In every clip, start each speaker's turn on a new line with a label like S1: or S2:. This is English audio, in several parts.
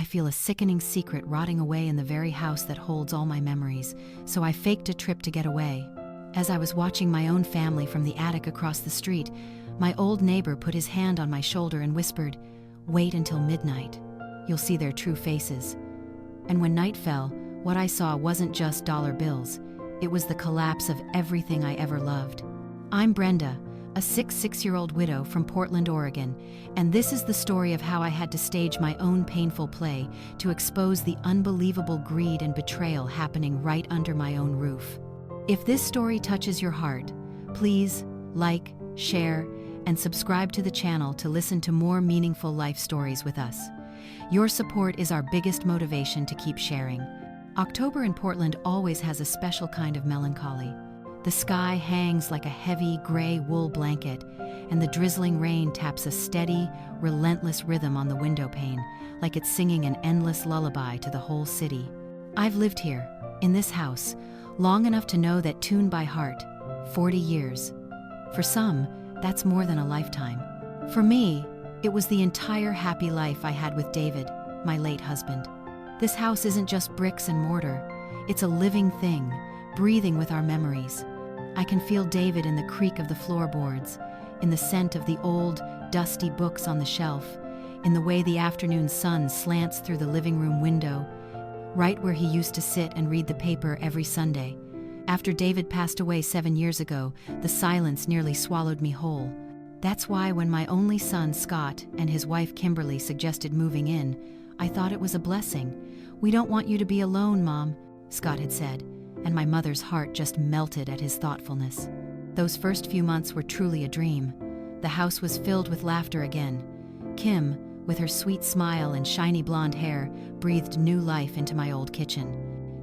S1: feel a sickening secret rotting away in the very house that holds all my memories, so I faked a trip to get away. As I was watching my own family from the attic across the street, my old neighbor put his hand on my shoulder and whispered, "Wait until midnight. You'll see their true faces." And when night fell, what I saw wasn't just dollar bills. It was the collapse of everything I ever loved. I'm Brenda, a 6-year-old widow from Portland, Oregon, and this is the story of how I had to stage my own painful play to expose the unbelievable greed and betrayal happening right under my own roof. If this story touches your heart, please like, share, and subscribe to the channel to listen to more meaningful life stories with us. Your support is our biggest motivation to keep sharing. October in Portland always has a special kind of melancholy. The sky hangs like a heavy gray wool blanket, and the drizzling rain taps a steady, relentless rhythm on the window pane, like it's singing an endless lullaby to the whole city. I've lived here, in this house, long enough to know that tune by heart, 40 years. For some, that's more than a lifetime. For me, it was the entire happy life I had with David, my late husband. This house isn't just bricks and mortar, it's a living thing, breathing with our memories. I can feel David in the creak of the floorboards, in the scent of the old, dusty books on the shelf, in the way the afternoon sun slants through the living room window, right where he used to sit and read the paper every Sunday. After David passed away 7 years ago, the silence nearly swallowed me whole. That's why when my only son, Scott, and his wife, Kimberly, suggested moving in, I thought it was a blessing. "We don't want you to be alone, Mom," Scott had said, and my mother's heart just melted at his thoughtfulness. Those first few months were truly a dream. The house was filled with laughter again. Kim, with her sweet smile and shiny blonde hair, breathed new life into my old kitchen.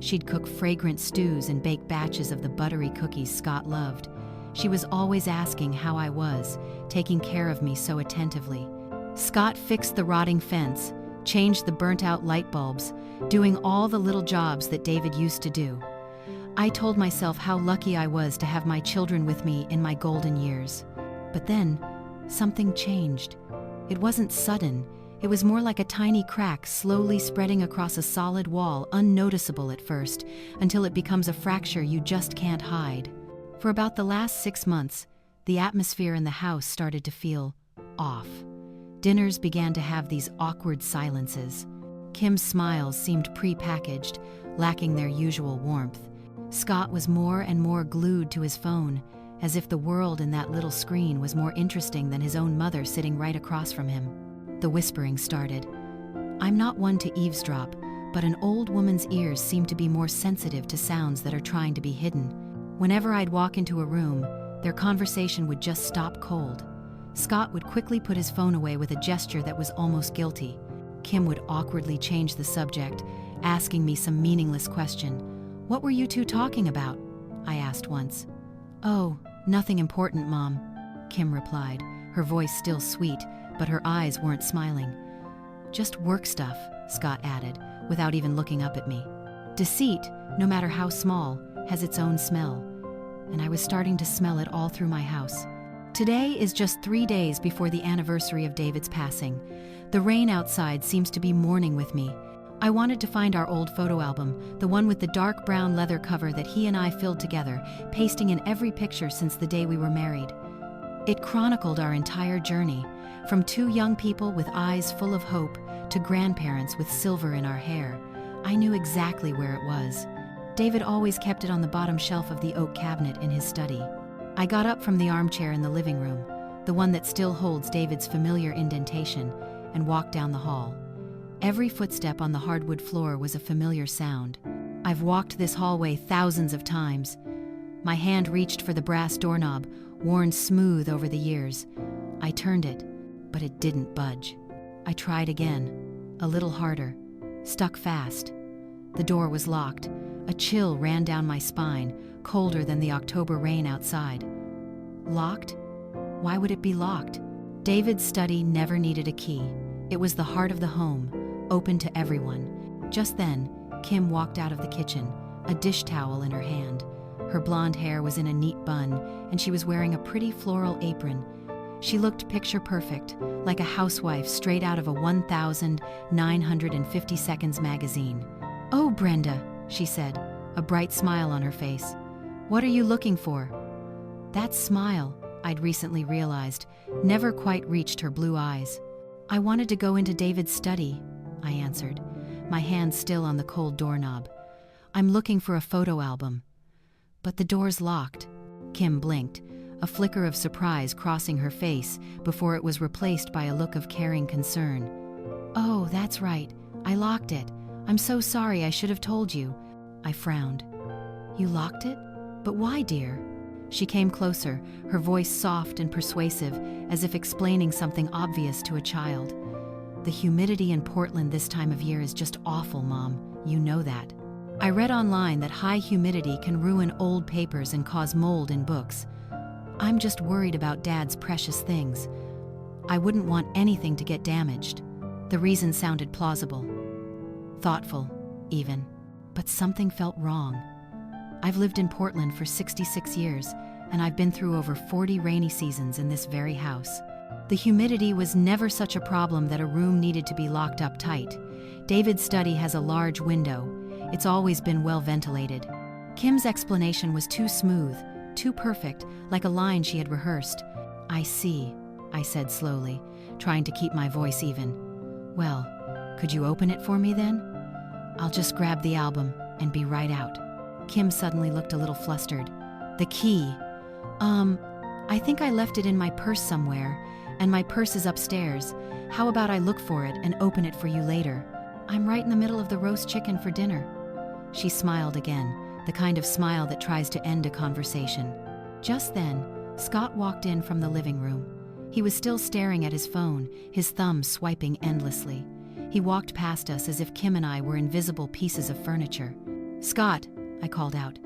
S1: She'd cook fragrant stews and bake batches of the buttery cookies Scott loved. She was always asking how I was, taking care of me so attentively. Scott fixed the rotting fence, changed the burnt-out light bulbs, doing all the little jobs that David used to do. I told myself how lucky I was to have my children with me in my golden years. But then, something changed. It wasn't sudden. It was more like a tiny crack slowly spreading across a solid wall, unnoticeable at first, until it becomes a fracture you just can't hide. For about the last 6 months, the atmosphere in the house started to feel off. Dinners began to have these awkward silences. Kim's smiles seemed pre-packaged, lacking their usual warmth. Scott was more and more glued to his phone, as if the world in that little screen was more interesting than his own mother sitting right across from him. The whispering started. I'm not one to eavesdrop, but an old woman's ears seem to be more sensitive to sounds that are trying to be hidden. Whenever I'd walk into a room, their conversation would just stop cold. Scott would quickly put his phone away with a gesture that was almost guilty. Kim would awkwardly change the subject, asking me some meaningless question. "What were you two talking about?" I asked once. "Oh, nothing important, Mom," Kim replied, her voice still sweet, but her eyes weren't smiling. "Just work stuff," Scott added, without even looking up at me. Deceit, no matter how small, has its own smell, and I was starting to smell it all through my house. Today is just 3 days before the anniversary of David's passing. The rain outside seems to be mourning with me. I wanted to find our old photo album, the one with the dark brown leather cover that he and I filled together, pasting in every picture since the day we were married. It chronicled our entire journey, from 2 young people with eyes full of hope to grandparents with silver in our hair. I knew exactly where it was. David always kept it on the bottom shelf of the oak cabinet in his study. I got up from the armchair in the living room, the one that still holds David's familiar indentation, and walked down the hall. Every footstep on the hardwood floor was a familiar sound. I've walked this hallway thousands of times. My hand reached for the brass doorknob, worn smooth over the years. I turned it, but it didn't budge. I tried again, a little harder, stuck fast. The door was locked. A chill ran down my spine, colder than the October rain outside. Locked? Why would it be locked? David's study never needed a key. It was the heart of the home, open to everyone. Just then, Kim walked out of the kitchen, a dish towel in her hand. Her blonde hair was in a neat bun, and she was wearing a pretty floral apron. She looked picture perfect, like a housewife straight out of a 1950 Seconds magazine. "Oh, Brenda," she said, a bright smile on her face. "What are you looking for?" That smile, I'd recently realized, never quite reached her blue eyes. "I wanted to go into David's study," I answered, my hand still on the cold doorknob. "I'm looking for a photo album." "But the door's locked." Kim blinked, a flicker of surprise crossing her face before it was replaced by a look of caring concern. "Oh, that's right. I locked it. I'm so sorry, I should have told you." I frowned. "You locked it? But why, dear?" She came closer, her voice soft and persuasive, as if explaining something obvious to a child. "The humidity in Portland this time of year is just awful, Mom. You know that. I read online that high humidity can ruin old papers and cause mold in books. I'm just worried about Dad's precious things. I wouldn't want anything to get damaged." The reason sounded plausible. Thoughtful, even. But something felt wrong. I've lived in Portland for 66 years, and I've been through over 40 rainy seasons in this very house. The humidity was never such a problem that a room needed to be locked up tight. David's study has a large window. It's always been well ventilated. Kim's explanation was too smooth, too perfect, like a line she had rehearsed. "I see," I said slowly, trying to keep my voice even. "Well, could you open it for me then? I'll just grab the album and be right out." Kim suddenly looked a little flustered. "The key. I think I left it in my purse somewhere, and my purse is upstairs. How about I look for it and open it for you later? I'm right in the middle of the roast chicken for dinner." She smiled again, the kind of smile that tries to end a conversation. Just then, Scott walked in from the living room. He was still staring at his phone, his thumbs swiping endlessly. He walked past us as if Kim and I were invisible pieces of furniture. "Scott," I called out,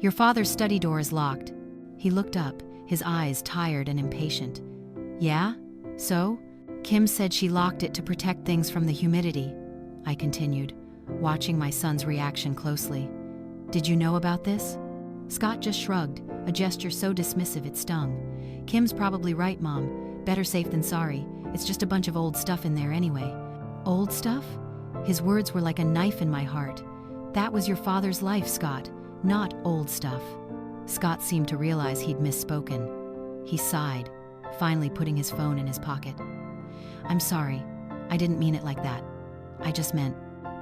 S1: "your father's study door is locked." He looked up, his eyes tired and impatient. "Yeah? So?" "Kim said she locked it to protect things from the humidity," I continued, watching my son's reaction closely. "Did you know about this?" Scott just shrugged, a gesture so dismissive it stung. "Kim's probably right, Mom. Better safe than sorry. It's just a bunch of old stuff in there anyway." "Old stuff?" His words were like a knife in my heart. "That was your father's life, Scott, not old stuff." Scott seemed to realize he'd misspoken. He sighed, finally putting his phone in his pocket. "I'm sorry. I didn't mean it like that. I just meant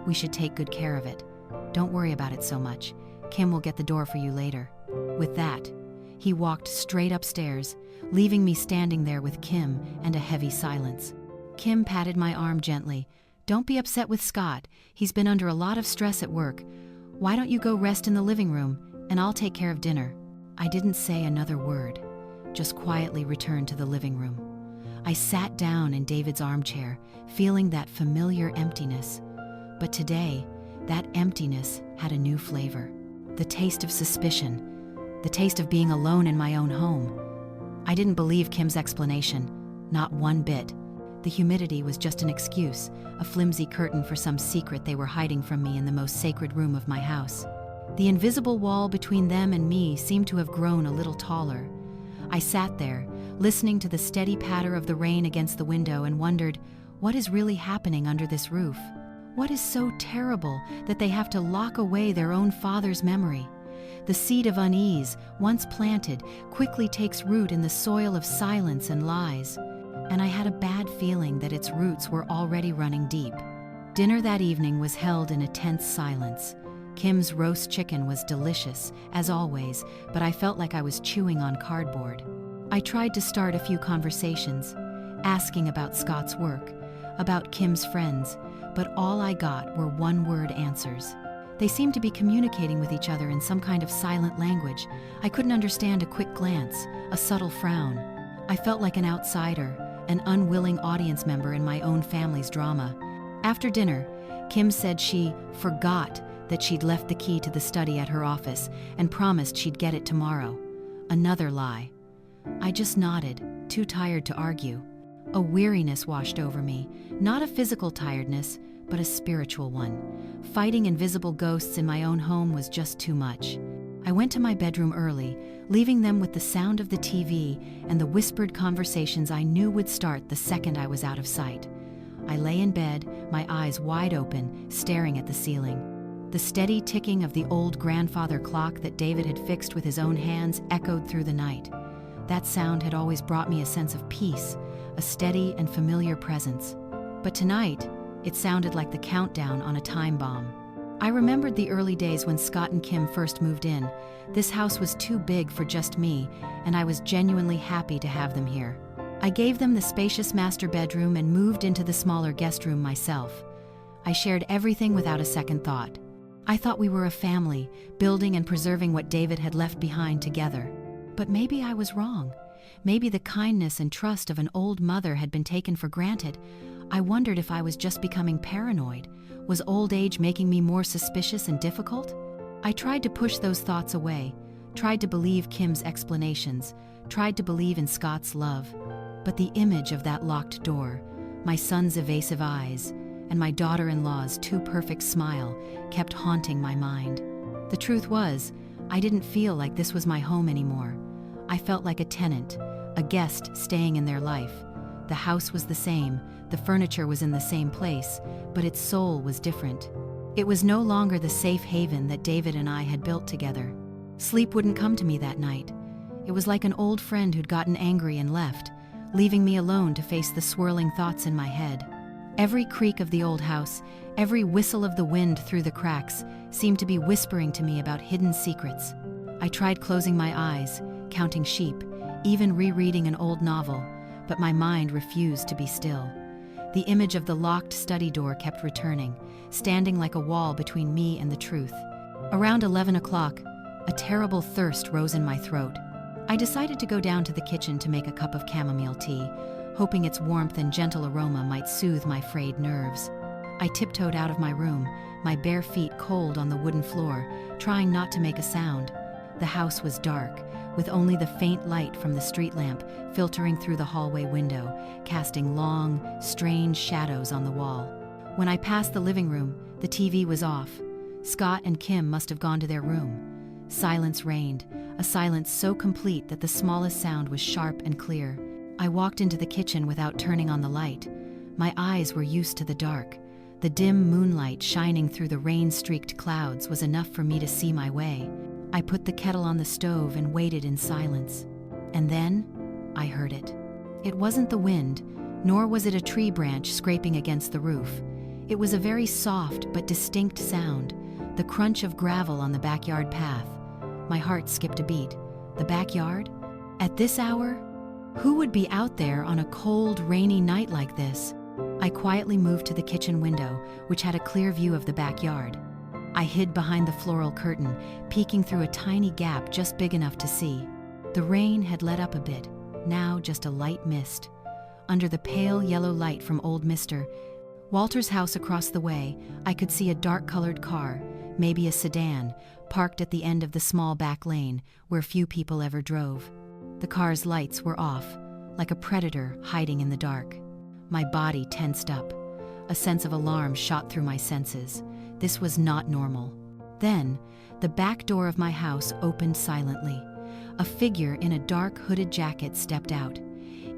S1: we should take good care of it. Don't worry about it so much. Kim will get the door for you later." With that, he walked straight upstairs, leaving me standing there with Kim and a heavy silence. Kim patted my arm gently. "Don't be upset with Scott. He's been under a lot of stress at work. Why don't you go rest in the living room, and I'll take care of dinner." I didn't say another word, just quietly returned to the living room. I sat down in David's armchair, feeling that familiar emptiness. But today, that emptiness had a new flavor. The taste of suspicion. The taste of being alone in my own home. I didn't believe Kim's explanation, not one bit. The humidity was just an excuse, a flimsy curtain for some secret they were hiding from me in the most sacred room of my house. The invisible wall between them and me seemed to have grown a little taller. I sat there, listening to the steady patter of the rain against the window and wondered, what is really happening under this roof? What is so terrible that they have to lock away their own father's memory? The seed of unease, once planted, quickly takes root in the soil of silence and lies. And I had a bad feeling that its roots were already running deep. Dinner that evening was held in a tense silence. Kim's roast chicken was delicious, as always, but I felt like I was chewing on cardboard. I tried to start a few conversations, asking about Scott's work, about Kim's friends, but all I got were one-word answers. They seemed to be communicating with each other in some kind of silent language. I couldn't understand a quick glance, a subtle frown. I felt like an outsider, an unwilling audience member in my own family's drama. After dinner, Kim said she forgot that she'd left the key to the study at her office and promised she'd get it tomorrow. Another lie. I just nodded, too tired to argue. A weariness washed over me, not a physical tiredness, but a spiritual one. Fighting invisible ghosts in my own home was just too much. I went to my bedroom early, leaving them with the sound of the TV and the whispered conversations I knew would start the second I was out of sight. I lay in bed, my eyes wide open, staring at the ceiling. The steady ticking of the old grandfather clock that David had fixed with his own hands echoed through the night. That sound had always brought me a sense of peace, a steady and familiar presence. But tonight, it sounded like the countdown on a time bomb. I remembered the early days when Scott and Kim first moved in. This house was too big for just me, and I was genuinely happy to have them here. I gave them the spacious master bedroom and moved into the smaller guest room myself. I shared everything without a second thought. I thought we were a family, building and preserving what David had left behind together. But maybe I was wrong. Maybe the kindness and trust of an old mother had been taken for granted. I wondered if I was just becoming paranoid. Was old age making me more suspicious and difficult? I tried to push those thoughts away, tried to believe Kim's explanations, tried to believe in Scott's love. But the image of that locked door, my son's evasive eyes, and my daughter-in-law's too perfect smile kept haunting my mind. The truth was, I didn't feel like this was my home anymore. I felt like a tenant, a guest staying in their life. The house was the same, the furniture was in the same place, but its soul was different. It was no longer the safe haven that David and I had built together. Sleep wouldn't come to me that night. It was like an old friend who'd gotten angry and left, leaving me alone to face the swirling thoughts in my head. Every creak of the old house, every whistle of the wind through the cracks, seemed to be whispering to me about hidden secrets. I tried closing my eyes, counting sheep, even rereading an old novel, but my mind refused to be still. The image of the locked study door kept returning, standing like a wall between me and the truth. Around 11 o'clock, a terrible thirst rose in my throat. I decided to go down to the kitchen to make a cup of chamomile tea, hoping its warmth and gentle aroma might soothe my frayed nerves. I tiptoed out of my room, my bare feet cold on the wooden floor, trying not to make a sound. The house was dark, with only the faint light from the street lamp filtering through the hallway window, casting long, strange shadows on the wall. When I passed the living room, the TV was off. Scott and Kim must have gone to their room. Silence reigned, a silence so complete that the smallest sound was sharp and clear. I walked into the kitchen without turning on the light. My eyes were used to the dark. The dim moonlight shining through the rain-streaked clouds was enough for me to see my way. I put the kettle on the stove and waited in silence. And then, I heard it. It wasn't the wind, nor was it a tree branch scraping against the roof. It was a very soft but distinct sound, the crunch of gravel on the backyard path. My heart skipped a beat. The backyard? At this hour? Who would be out there on a cold, rainy night like this? I quietly moved to the kitchen window, which had a clear view of the backyard. I hid behind the floral curtain, peeking through a tiny gap just big enough to see. The rain had let up a bit, now just a light mist. Under the pale yellow light from old Mr. Walter's house across the way, I could see a dark-colored car, maybe a sedan, parked at the end of the small back lane where few people ever drove. The car's lights were off, like a predator hiding in the dark. My body tensed up. A sense of alarm shot through my senses. This was not normal. Then, the back door of my house opened silently. A figure in a dark hooded jacket stepped out.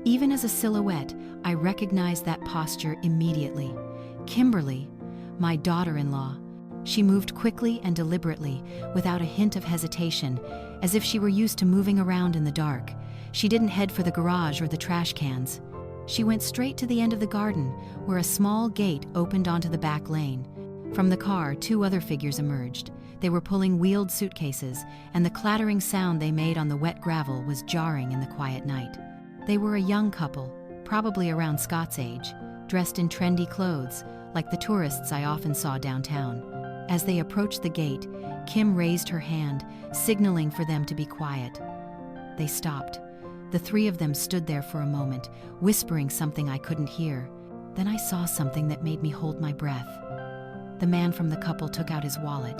S1: Even as a silhouette, I recognized that posture immediately. Kimberly, my daughter-in-law. She moved quickly and deliberately, without a hint of hesitation, as if she were used to moving around in the dark. She didn't head for the garage or the trash cans. She went straight to the end of the garden, where a small gate opened onto the back lane. From the car, two other figures emerged. They were pulling wheeled suitcases, and the clattering sound they made on the wet gravel was jarring in the quiet night. They were a young couple, probably around Scott's age, dressed in trendy clothes, like the tourists I often saw downtown. As they approached the gate, Kim raised her hand, signaling for them to be quiet. They stopped. The three of them stood there for a moment, whispering something I couldn't hear. Then I saw something that made me hold my breath. The man from the couple took out his wallet.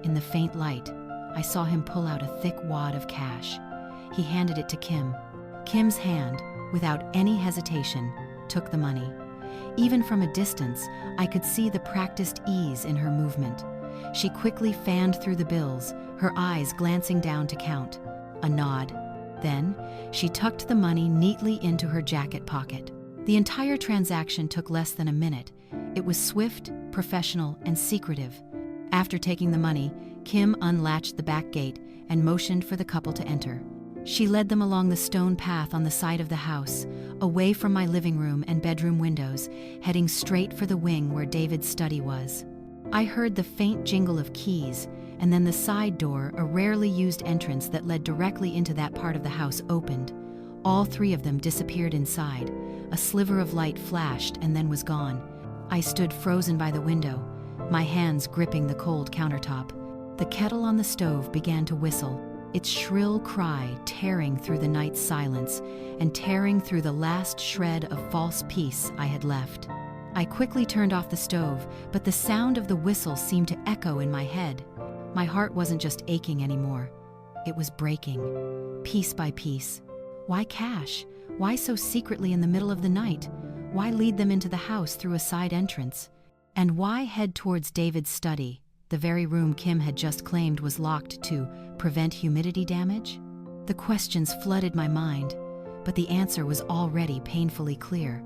S1: In the faint light, I saw him pull out a thick wad of cash. He handed it to Kim. Kim's hand, without any hesitation, took the money. Even from a distance, I could see the practiced ease in her movement. She quickly fanned through the bills, her eyes glancing down to count. A nod. Then, she tucked the money neatly into her jacket pocket. The entire transaction took less than a minute. It was swift, professional, and secretive. After taking the money, Kim unlatched the back gate and motioned for the couple to enter. She led them along the stone path on the side of the house, away from my living room and bedroom windows, heading straight for the wing where David's study was. I heard the faint jingle of keys, and then the side door, a rarely used entrance that led directly into that part of the house, opened. All three of them disappeared inside. A sliver of light flashed and then was gone. I stood frozen by the window, my hands gripping the cold countertop. The kettle on the stove began to whistle, its shrill cry tearing through the night's silence and tearing through the last shred of false peace I had left. I quickly turned off the stove, but the sound of the whistle seemed to echo in my head. My heart wasn't just aching anymore. It was breaking, piece by piece. Why cash? Why so secretly in the middle of the night? Why lead them into the house through a side entrance? And why head towards David's study, the very room Kim had just claimed was locked to prevent humidity damage? The questions flooded my mind, but the answer was already painfully clear.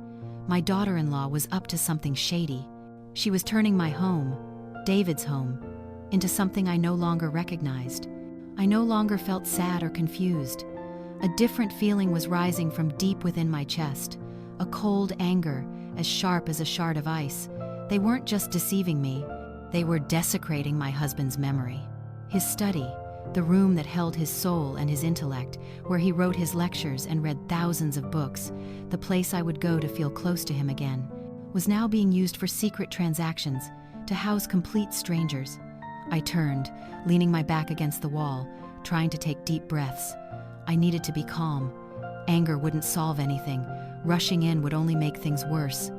S1: My daughter-in-law was up to something shady. She was turning my home, David's home, into something I no longer recognized. I no longer felt sad or confused. A different feeling was rising from deep within my chest, a cold anger as sharp as a shard of ice. They weren't just deceiving me, they were desecrating my husband's memory. His study, the room that held his soul and his intellect, where he wrote his lectures and read thousands of books, the place I would go to feel close to him again, was now being used for secret transactions, to house complete strangers. I turned, leaning my back against the wall, trying to take deep breaths. I needed to be calm. Anger wouldn't solve anything. Rushing in would only make things worse.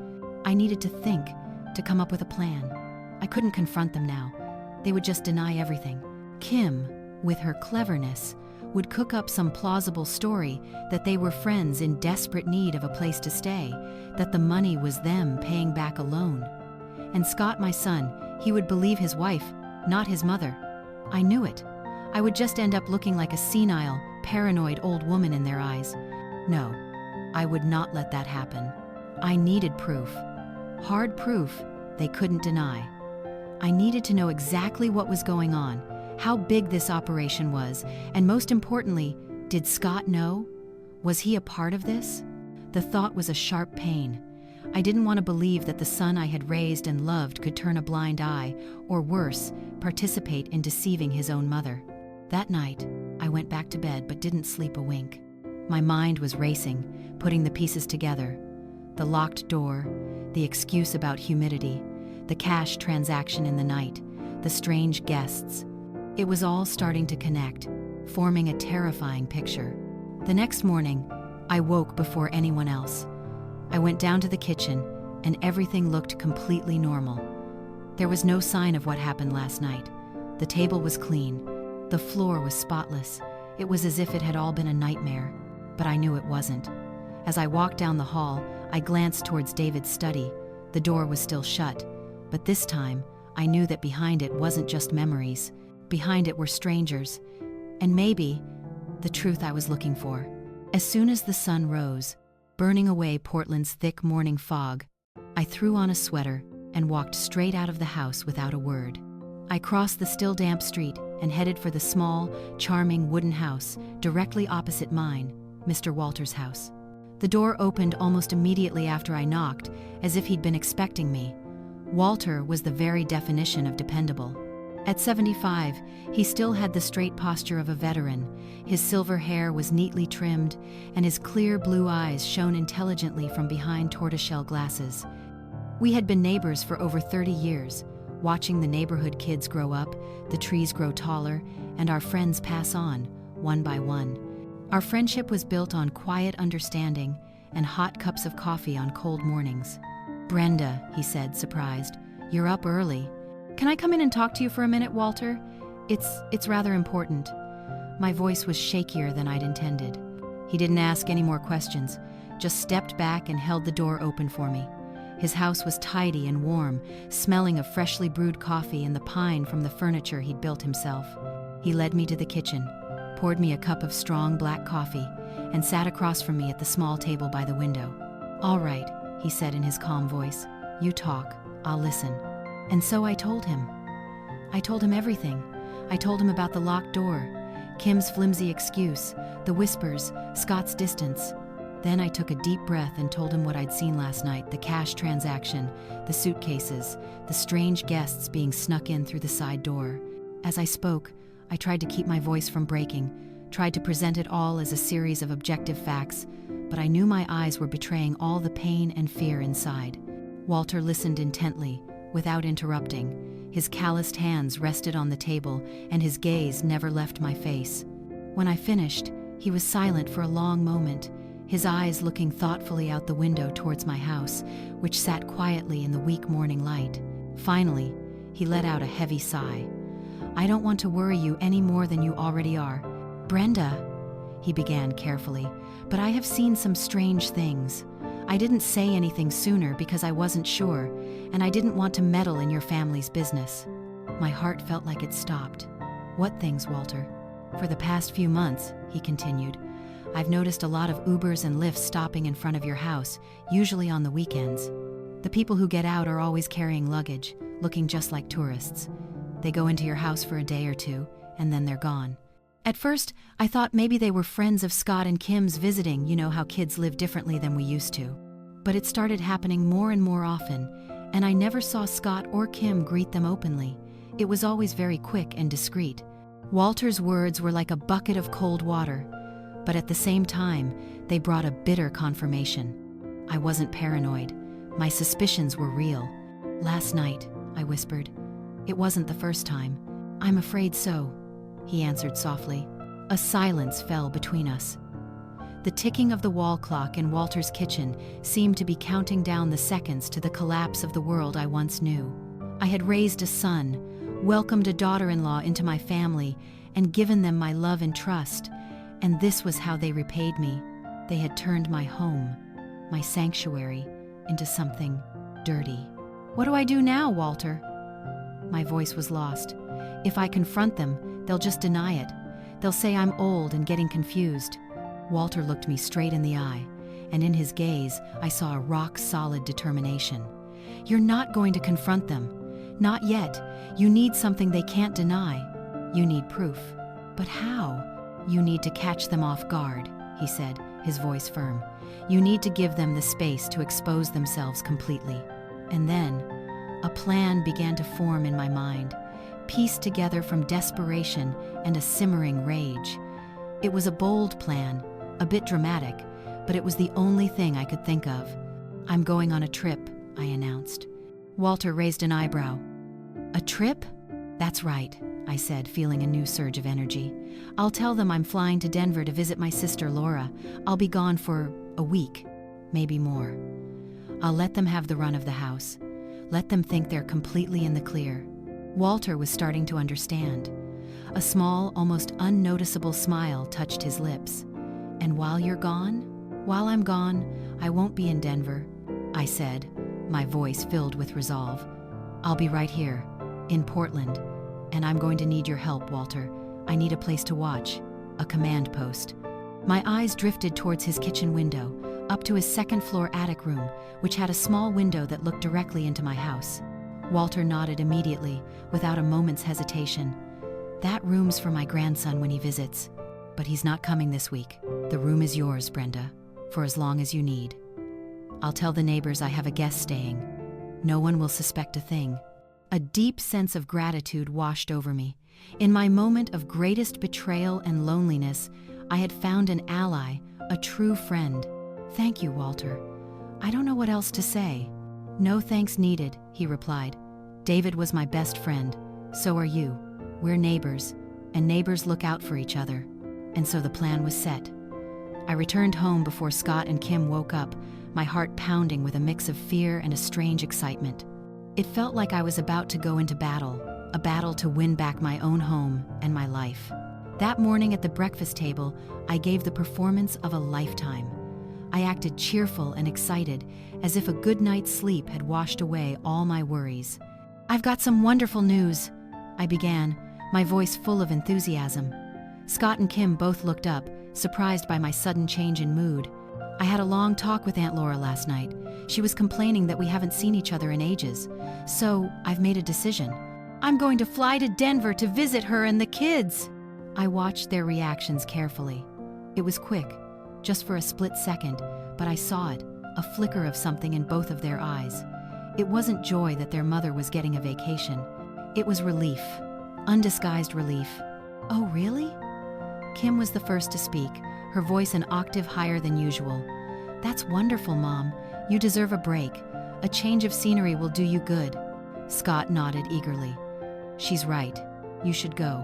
S1: I needed to think, to come up with a plan. I couldn't confront them now. They would just deny everything. Kim, with her cleverness, would cook up some plausible story that they were friends in desperate need of a place to stay, that the money was them paying back a loan. And Scott, my son, he would believe his wife, not his mother. I knew it. I would just end up looking like a senile, paranoid old woman in their eyes. No, I would not let that happen. I needed proof. Hard proof they couldn't deny. I needed to know exactly what was going on, how big this operation was, and most importantly, did Scott know? Was he a part of this? The thought was a sharp pain. I didn't want to believe that the son I had raised and loved could turn a blind eye, or worse, participate in deceiving his own mother. That night, I went back to bed but didn't sleep a wink. My mind was racing, putting the pieces together. The locked door, the excuse about humidity, the cash transaction in the night, the strange guests. It was all starting to connect, forming a terrifying picture. The next morning, I woke before anyone else. I went down to the kitchen, and everything looked completely normal. There was no sign of what happened last night. The table was clean. The floor was spotless. It was as if it had all been a nightmare, but I knew it wasn't. As I walked down the hall, I glanced towards David's study. The door was still shut, but this time, I knew that behind it wasn't just memories. Behind it were strangers, and maybe the truth I was looking for. As soon as the sun rose, burning away Portland's thick morning fog, I threw on a sweater and walked straight out of the house without a word. I crossed the still damp street and headed for the small, charming wooden house directly opposite mine, Mr. Walter's house. The door opened almost immediately after I knocked, as if he'd been expecting me. Walter was the very definition of dependable. At 75, he still had the straight posture of a veteran. His silver hair was neatly trimmed, and his clear blue eyes shone intelligently from behind tortoiseshell glasses. We had been neighbors for over 30 years, watching the neighborhood kids grow up, the trees grow taller, and our friends pass on, one by one. Our friendship was built on quiet understanding and hot cups of coffee on cold mornings. "Brenda," he said, surprised, "you're up early. Can I come in and talk to you for a minute, Walter? It's rather important." My voice was shakier than I'd intended. He didn't ask any more questions, just stepped back and held the door open for me. His house was tidy and warm, smelling of freshly brewed coffee and the pine from the furniture he'd built himself. He led me to the kitchen, poured me a cup of strong black coffee, and sat across from me at the small table by the window. "All right," he said in his calm voice. "You talk, I'll listen." And so I told him. I told him everything. I told him about the locked door, Kim's flimsy excuse, the whispers, Scott's distance. Then I took a deep breath and told him what I'd seen last night, the cash transaction, the suitcases, the strange guests being snuck in through the side door. As I spoke, I tried to keep my voice from breaking, tried to present it all as a series of objective facts, but I knew my eyes were betraying all the pain and fear inside. Walter listened intently, without interrupting. His calloused hands rested on the table, and his gaze never left my face. When I finished, he was silent for a long moment, his eyes looking thoughtfully out the window towards my house, which sat quietly in the weak morning light. Finally, he let out a heavy sigh. "I don't want to worry you any more than you already are. Brenda," he began carefully, "but I have seen some strange things. I didn't say anything sooner because I wasn't sure, and I didn't want to meddle in your family's business." My heart felt like it stopped. "What things, Walter?" "For the past few months," he continued, "I've noticed a lot of Ubers and Lyfts stopping in front of your house, usually on the weekends. The people who get out are always carrying luggage, looking just like tourists. They go into your house for a day or two, and then they're gone. At first, I thought maybe they were friends of Scott and Kim's visiting, you know how kids live differently than we used to. But it started happening more and more often, and I never saw Scott or Kim greet them openly. It was always very quick and discreet." Walter's words were like a bucket of cold water, but at the same time, they brought a bitter confirmation. I wasn't paranoid. My suspicions were real. "Last night," I whispered. "It wasn't the first time." "I'm afraid so," he answered softly. A silence fell between us. The ticking of the wall clock in Walter's kitchen seemed to be counting down the seconds to the collapse of the world I once knew. I had raised a son, welcomed a daughter-in-law into my family, and given them my love and trust, and this was how they repaid me. They had turned my home, my sanctuary, into something dirty. "What do I do now, Walter?" My voice was lost. "If I confront them, they'll just deny it. They'll say I'm old and getting confused." Walter looked me straight in the eye, and in his gaze I saw a rock-solid determination. "You're not going to confront them. Not yet. You need something they can't deny. You need proof." "But how?" "You need to catch them off guard," he said, his voice firm. "You need to give them the space to expose themselves completely." And then, a plan began to form in my mind, pieced together from desperation and a simmering rage. It was a bold plan, a bit dramatic, but it was the only thing I could think of. "I'm going on a trip," I announced. Walter raised an eyebrow. "A trip?" "That's right," I said, feeling a new surge of energy. "I'll tell them I'm flying to Denver to visit my sister Laura. I'll be gone for a week, maybe more. I'll let them have the run of the house. Let them think they're completely in the clear." Walter was starting to understand. A small, almost unnoticeable smile touched his lips. "And while you're gone?" "While I'm gone, I won't be in Denver," I said, my voice filled with resolve. "I'll be right here, in Portland, and I'm going to need your help, Walter. I need a place to watch, a command post." My eyes drifted towards his kitchen window, up to his second-floor attic room, which had a small window that looked directly into my house. Walter nodded immediately, without a moment's hesitation. "That room's for my grandson when he visits, but he's not coming this week. The room is yours, Brenda, for as long as you need. I'll tell the neighbors I have a guest staying. No one will suspect a thing." A deep sense of gratitude washed over me. In my moment of greatest betrayal and loneliness, I had found an ally, a true friend. "Thank you, Walter. I don't know what else to say." "No thanks needed," he replied. "David was my best friend. So are you. We're neighbors, and neighbors look out for each other." And so the plan was set. I returned home before Scott and Kim woke up, my heart pounding with a mix of fear and a strange excitement. It felt like I was about to go into battle, a battle to win back my own home and my life. That morning at the breakfast table, I gave the performance of a lifetime. I acted cheerful and excited, as if a good night's sleep had washed away all my worries. "I've got some wonderful news," I began, my voice full of enthusiasm. Scott and Kim both looked up, surprised by my sudden change in mood. "I had a long talk with Aunt Laura last night. She was complaining that we haven't seen each other in ages. So, I've made a decision. I'm going to fly to Denver to visit her and the kids." I watched their reactions carefully. It was quick, just for a split second, but I saw it, a flicker of something in both of their eyes. It wasn't joy that their mother was getting a vacation. It was relief, undisguised relief. "Oh, really?" Kim was the first to speak, her voice an octave higher than usual. "That's wonderful, Mom. You deserve a break. A change of scenery will do you good." Scott nodded eagerly. "She's right. You should go.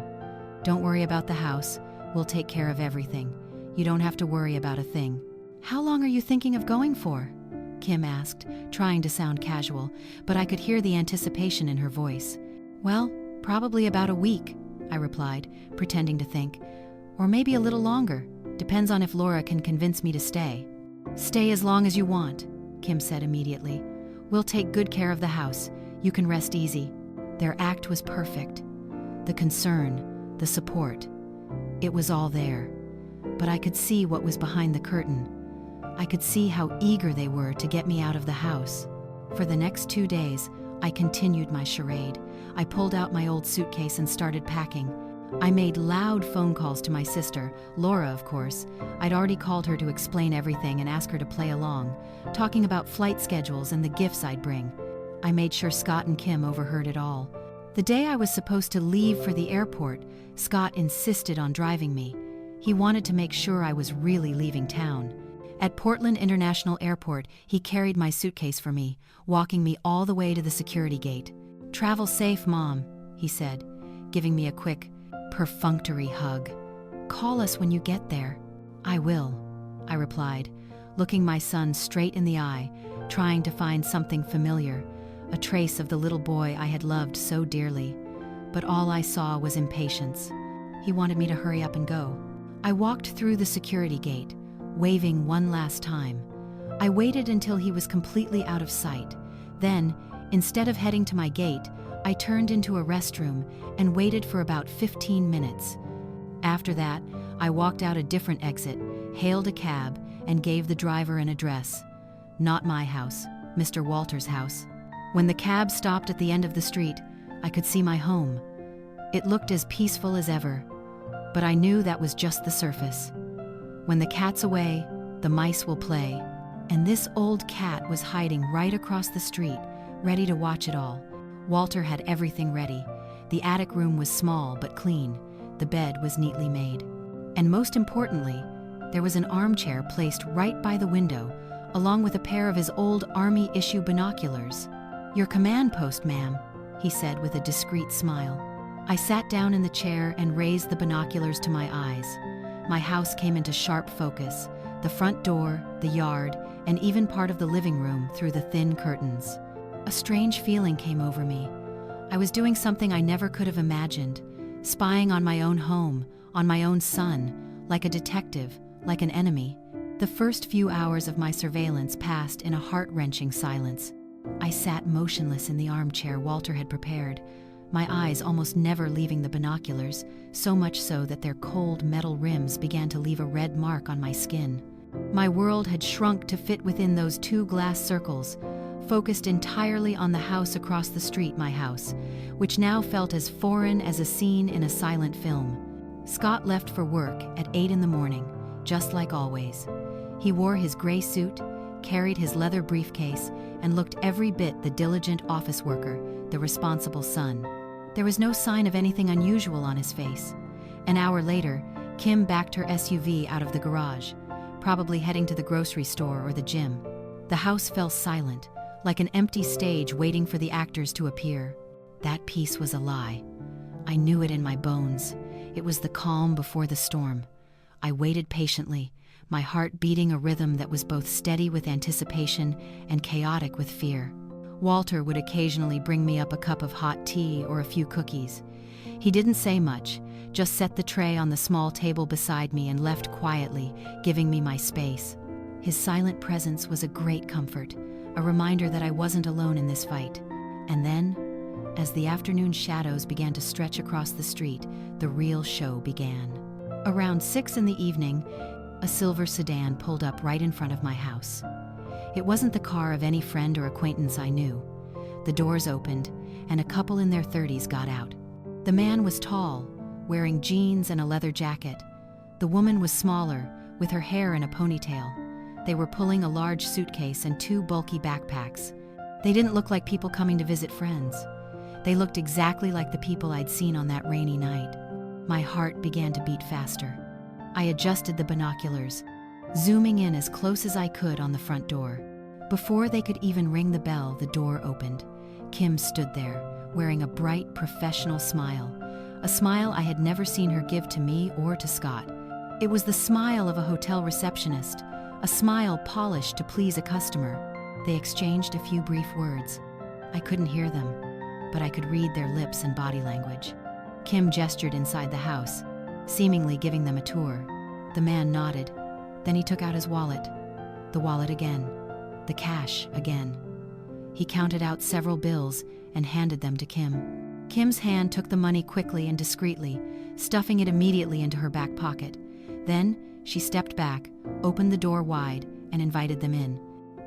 S1: Don't worry about the house. We'll take care of everything. You don't have to worry about a thing." "How long are you thinking of going for?" Kim asked, trying to sound casual, but I could hear the anticipation in her voice. "Well, probably about a week," I replied, pretending to think. "Or maybe a little longer. Depends on if Laura can convince me to stay." "Stay as long as you want," Kim said immediately. "We'll take good care of the house. You can rest easy." Their act was perfect. The concern, the support. It was all there. But I could see what was behind the curtain. I could see how eager they were to get me out of the house. For the next 2 days, I continued my charade. I pulled out my old suitcase and started packing. I made loud phone calls to my sister, Laura, of course. I'd already called her to explain everything and ask her to play along, talking about flight schedules and the gifts I'd bring. I made sure Scott and Kim overheard it all. The day I was supposed to leave for the airport, Scott insisted on driving me. He wanted to make sure I was really leaving town. At Portland International Airport, he carried my suitcase for me, walking me all the way to the security gate. "Travel safe, Mom," he said, giving me a quick, perfunctory hug. "Call us when you get there." "I will," I replied, looking my son straight in the eye, trying to find something familiar, a trace of the little boy I had loved so dearly. But all I saw was impatience. He wanted me to hurry up and go. I walked through the security gate, waving one last time. I waited until he was completely out of sight. Then, instead of heading to my gate, I turned into a restroom and waited for about 15 minutes. After that, I walked out a different exit, hailed a cab, and gave the driver an address. Not my house, Mr. Walter's house. When the cab stopped at the end of the street, I could see my home. It looked as peaceful as ever, but I knew that was just the surface. When the cat's away, the mice will play, and this old cat was hiding right across the street, ready to watch it all. Walter had everything ready. The attic room was small but clean. The bed was neatly made. And most importantly, there was an armchair placed right by the window, along with a pair of his old Army-issue binoculars. "Your command post, ma'am," he said with a discreet smile. I sat down in the chair and raised the binoculars to my eyes. My house came into sharp focus, the front door, the yard, and even part of the living room through the thin curtains. A strange feeling came over me. I was doing something I never could have imagined, spying on my own home, on my own son, like a detective, like an enemy. The first few hours of my surveillance passed in a heart-wrenching silence. I sat motionless in the armchair Walter had prepared, my eyes almost never leaving the binoculars, so much so that their cold metal rims began to leave a red mark on my skin. My world had shrunk to fit within those 2 glass circles, focused entirely on the house across the street, my house, which now felt as foreign as a scene in a silent film. Scott left for work at 8 in the morning, just like always. He wore his gray suit, carried his leather briefcase, and looked every bit the diligent office worker, the responsible son. There was no sign of anything unusual on his face. An hour later, Kim backed her SUV out of the garage, probably heading to the grocery store or the gym. The house fell silent, like an empty stage waiting for the actors to appear. That peace was a lie. I knew it in my bones. It was the calm before the storm. I waited patiently, my heart beating a rhythm that was both steady with anticipation and chaotic with fear. Walter would occasionally bring me up a cup of hot tea or a few cookies. He didn't say much, just set the tray on the small table beside me and left quietly, giving me my space. His silent presence was a great comfort, a reminder that I wasn't alone in this fight. And then, as the afternoon shadows began to stretch across the street, the real show began. Around 6 in the evening, a silver sedan pulled up right in front of my house. It wasn't the car of any friend or acquaintance I knew. The doors opened, and a couple in their 30s got out. The man was tall, wearing jeans and a leather jacket. The woman was smaller, with her hair in a ponytail. They were pulling a large suitcase and 2 bulky backpacks. They didn't look like people coming to visit friends. They looked exactly like the people I'd seen on that rainy night. My heart began to beat faster. I adjusted the binoculars, zooming in as close as I could on the front door. Before they could even ring the bell, the door opened. Kim stood there, wearing a bright, professional smile, a smile I had never seen her give to me or to Scott. It was the smile of a hotel receptionist, a smile polished to please a customer. They exchanged a few brief words. I couldn't hear them, but I could read their lips and body language. Kim gestured inside the house, seemingly giving them a tour. The man nodded. Then he took out his wallet. The wallet again. The cash again. He counted out several bills and handed them to Kim. Kim's hand took the money quickly and discreetly, stuffing it immediately into her back pocket. Then she stepped back, opened the door wide, and invited them in.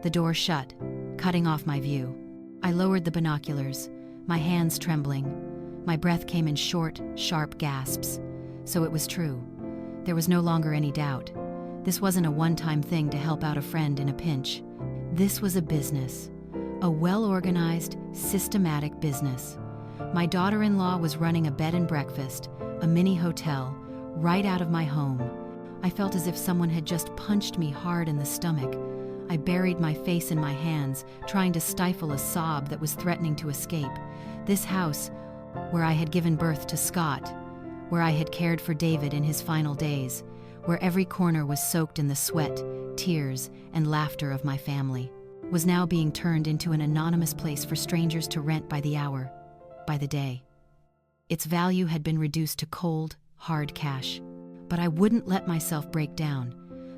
S1: The door shut, cutting off my view. I lowered the binoculars, my hands trembling. My breath came in short, sharp gasps. So it was true. There was no longer any doubt. This wasn't a one-time thing to help out a friend in a pinch. This was a business. A well-organized, systematic business. My daughter-in-law was running a bed and breakfast, a mini hotel, right out of my home. I felt as if someone had just punched me hard in the stomach. I buried my face in my hands, trying to stifle a sob that was threatening to escape. This house, where I had given birth to Scott, where I had cared for David in his final days, where every corner was soaked in the sweat, tears, and laughter of my family, was now being turned into an anonymous place for strangers to rent by the hour, by the day. Its value had been reduced to cold, hard cash. But I wouldn't let myself break down.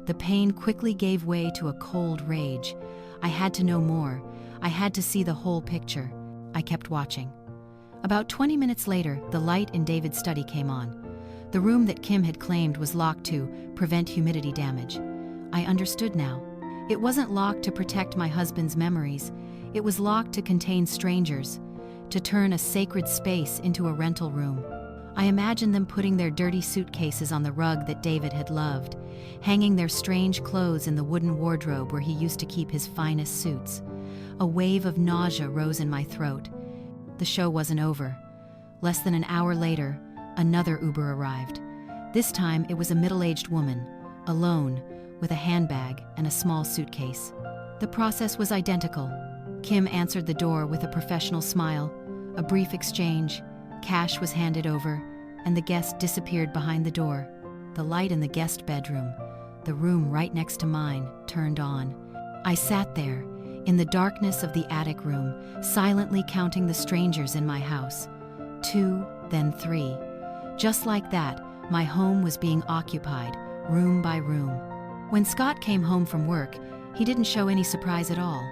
S1: The pain quickly gave way to a cold rage. I had to know more. I had to see the whole picture. I kept watching. About 20 minutes later, the light in David's study came on. The room that Kim had claimed was locked to prevent humidity damage. I understood now. It wasn't locked to protect my husband's memories. It was locked to contain strangers, to turn a sacred space into a rental room. I imagined them putting their dirty suitcases on the rug that David had loved, hanging their strange clothes in the wooden wardrobe where he used to keep his finest suits. A wave of nausea rose in my throat. The show wasn't over. Less than an hour later, another Uber arrived. This time it was a middle-aged woman, alone, with a handbag and a small suitcase. The process was identical. Kim answered the door with a professional smile, a brief exchange, cash was handed over, and the guest disappeared behind the door. The light in the guest bedroom, the room right next to mine, turned on. I sat there, in the darkness of the attic room, silently counting the strangers in my house. 2, then 3. Just like that, my home was being occupied, room by room. When Scott came home from work, he didn't show any surprise at all.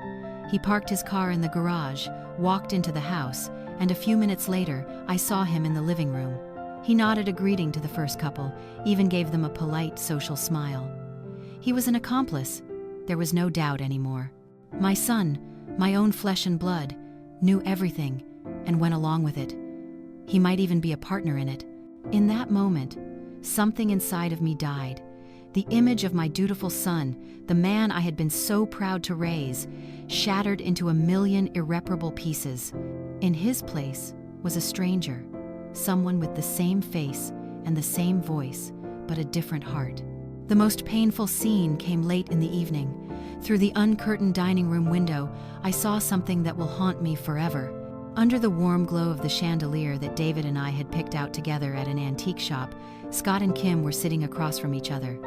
S1: He parked his car in the garage, walked into the house, and a few minutes later, I saw him in the living room. He nodded a greeting to the first couple, even gave them a polite, social smile. He was an accomplice. There was no doubt anymore. My son, my own flesh and blood, knew everything and went along with it. He might even be a partner in it. In that moment, something inside of me died. The image of my dutiful son, the man I had been so proud to raise, shattered into a million irreparable pieces. In his place was a stranger, someone with the same face and the same voice, but a different heart. The most painful scene came late in the evening. Through the uncurtained dining room window, I saw something that will haunt me forever. Under the warm glow of the chandelier that David and I had picked out together at an antique shop, Scott and Kim were sitting across from each other.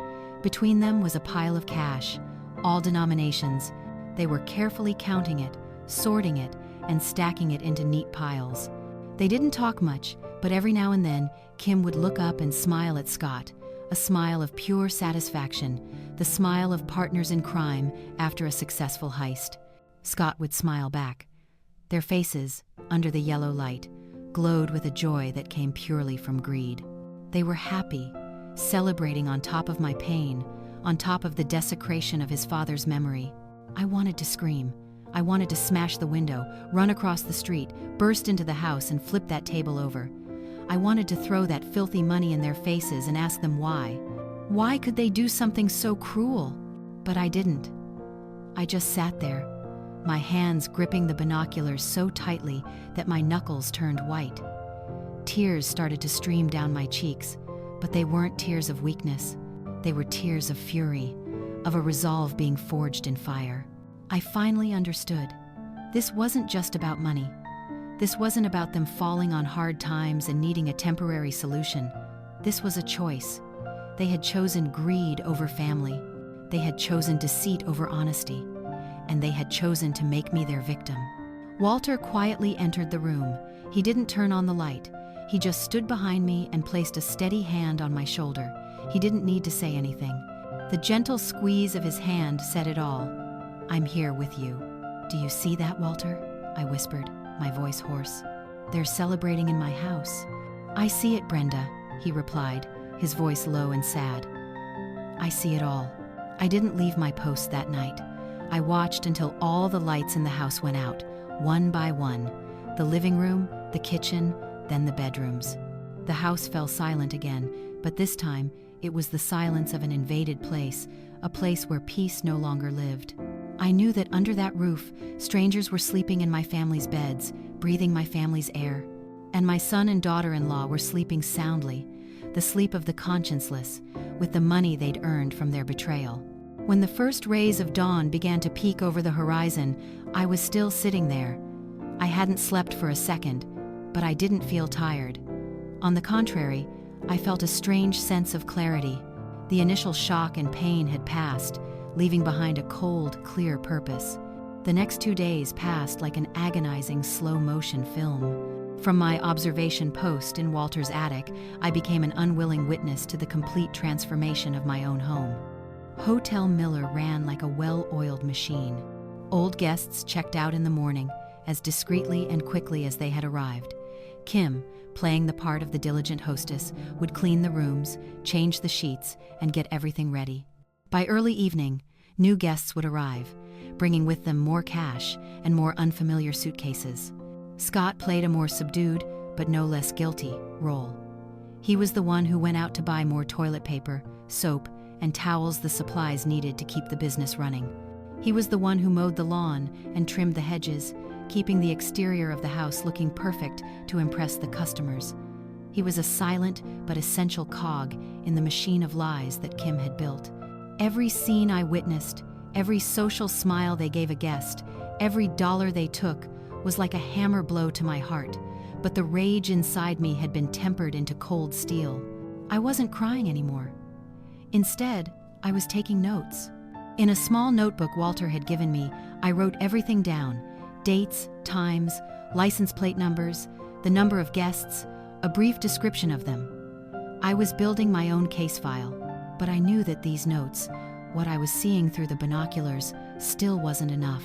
S1: Between them was a pile of cash, all denominations. They were carefully counting it, sorting it, and stacking it into neat piles. They didn't talk much, but every now and then, Kim would look up and smile at Scott, a smile of pure satisfaction, the smile of partners in crime after a successful heist. Scott would smile back. Their faces, under the yellow light, glowed with a joy that came purely from greed. They were happy, celebrating on top of my pain, on top of the desecration of his father's memory. I wanted to scream. I wanted to smash the window, run across the street, burst into the house and flip that table over. I wanted to throw that filthy money in their faces and ask them why. Why could they do something so cruel? But I didn't. I just sat there, my hands gripping the binoculars so tightly that my knuckles turned white. Tears started to stream down my cheeks, but they weren't tears of weakness. They were tears of fury, of a resolve being forged in fire. I finally understood. This wasn't just about money. This wasn't about them falling on hard times and needing a temporary solution. This was a choice. They had chosen greed over family. They had chosen deceit over honesty. And they had chosen to make me their victim. Walter quietly entered the room. He didn't turn on the light. He just stood behind me and placed a steady hand on my shoulder. He didn't need to say anything. The gentle squeeze of his hand said it all. "I'm here with you." "Do you see that, Walter?" I whispered, my voice hoarse. "They're celebrating in my house." "I see it, Brenda," he replied, his voice low and sad. "I see it all." I didn't leave my post that night. I watched until all the lights in the house went out, one by one. The living room, the kitchen, then the bedrooms. The house fell silent again, but this time it was the silence of an invaded place, a place where peace no longer lived. I knew that under that roof, strangers were sleeping in my family's beds, breathing my family's air. And my son and daughter-in-law were sleeping soundly, the sleep of the conscienceless, with the money they'd earned from their betrayal. When the first rays of dawn began to peek over the horizon, I was still sitting there. I hadn't slept for a second, but I didn't feel tired. On the contrary, I felt a strange sense of clarity. The initial shock and pain had passed, leaving behind a cold, clear purpose. The next 2 days passed like an agonizing slow-motion film. From my observation post in Walter's attic, I became an unwilling witness to the complete transformation of my own home. Hotel Miller ran like a well-oiled machine. Old guests checked out in the morning, as discreetly and quickly as they had arrived. Kim, playing the part of the diligent hostess, would clean the rooms, change the sheets, and get everything ready. By early evening, new guests would arrive, bringing with them more cash and more unfamiliar suitcases. Scott played a more subdued, but no less guilty, role. He was the one who went out to buy more toilet paper, soap, and towels, the supplies needed to keep the business running. He was the one who mowed the lawn and trimmed the hedges, keeping the exterior of the house looking perfect to impress the customers. He was a silent but essential cog in the machine of lies that Kim had built. Every scene I witnessed, every social smile they gave a guest, every dollar they took was like a hammer blow to my heart, but the rage inside me had been tempered into cold steel. I wasn't crying anymore. Instead, I was taking notes. In a small notebook Walter had given me, I wrote everything down: dates, times, license plate numbers, the number of guests, a brief description of them. I was building my own case file, but I knew that these notes, what I was seeing through the binoculars, still wasn't enough.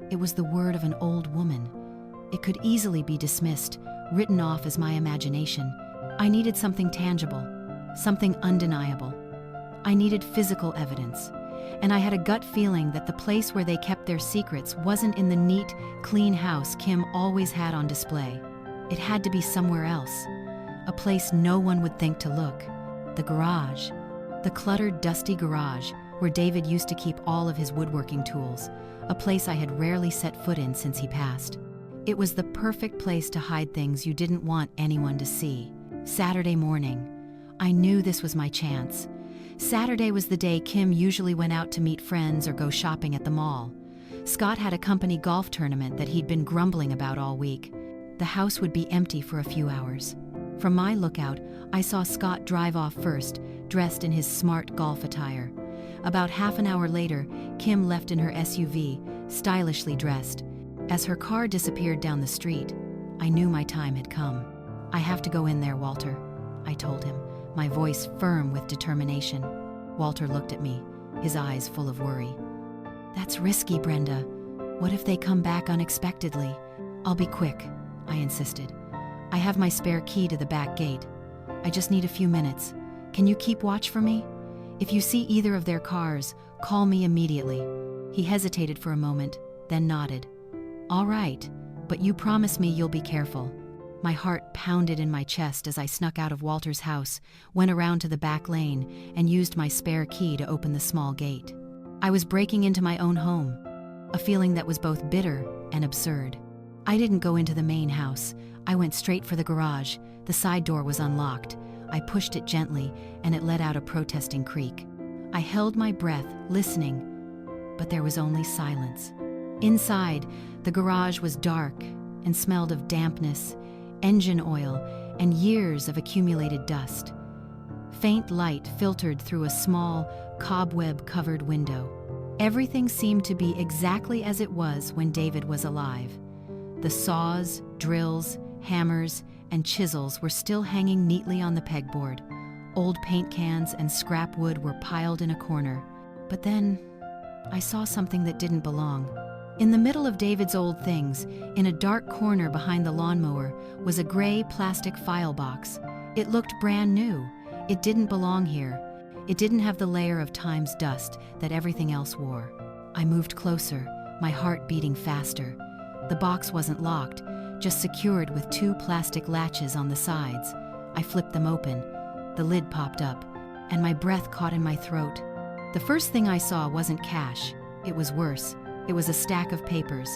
S1: It was the word of an old woman. It could easily be dismissed, written off as my imagination. I needed something tangible, something undeniable. I needed physical evidence. And I had a gut feeling that the place where they kept their secrets wasn't in the neat, clean house Kim always had on display. It had to be somewhere else, a place no one would think to look. The garage. The cluttered, dusty garage where David used to keep all of his woodworking tools, a place I had rarely set foot in since he passed. It was the perfect place to hide things you didn't want anyone to see. Saturday morning. I knew this was my chance. Saturday was the day Kim usually went out to meet friends or go shopping at the mall. Scott had a company golf tournament that he'd been grumbling about all week. The house would be empty for a few hours. From my lookout, I saw Scott drive off first, dressed in his smart golf attire. About half an hour later, Kim left in her SUV, stylishly dressed. As her car disappeared down the street, I knew my time had come. "I have to go in there, Walter," I told him, my voice firm with determination. Walter looked at me, his eyes full of worry. "That's risky, Brenda. What if they come back unexpectedly?" "I'll be quick," I insisted. "I have my spare key to the back gate. I just need a few minutes. Can you keep watch for me? If you see either of their cars, call me immediately." He hesitated for a moment, then nodded. "All right, but you promise me you'll be careful." My heart pounded in my chest as I snuck out of Walter's house, went around to the back lane, and used my spare key to open the small gate. I was breaking into my own home, a feeling that was both bitter and absurd. I didn't go into the main house. I went straight for the garage. The side door was unlocked. I pushed it gently, and it let out a protesting creak. I held my breath, listening, but there was only silence. Inside, the garage was dark and smelled of dampness, engine oil, and years of accumulated dust. Faint light filtered through a small, cobweb-covered window. Everything seemed to be exactly as it was when David was alive. The saws, drills, hammers, and chisels were still hanging neatly on the pegboard. Old paint cans and scrap wood were piled in a corner. But then, I saw something that didn't belong. In the middle of David's old things, in a dark corner behind the lawnmower, was a gray plastic file box. It looked brand new. It didn't belong here. It didn't have the layer of time's dust that everything else wore. I moved closer, my heart beating faster. The box wasn't locked, just secured with two plastic latches on the sides. I flipped them open. The lid popped up, and my breath caught in my throat. The first thing I saw wasn't cash. It was worse. It was a stack of papers.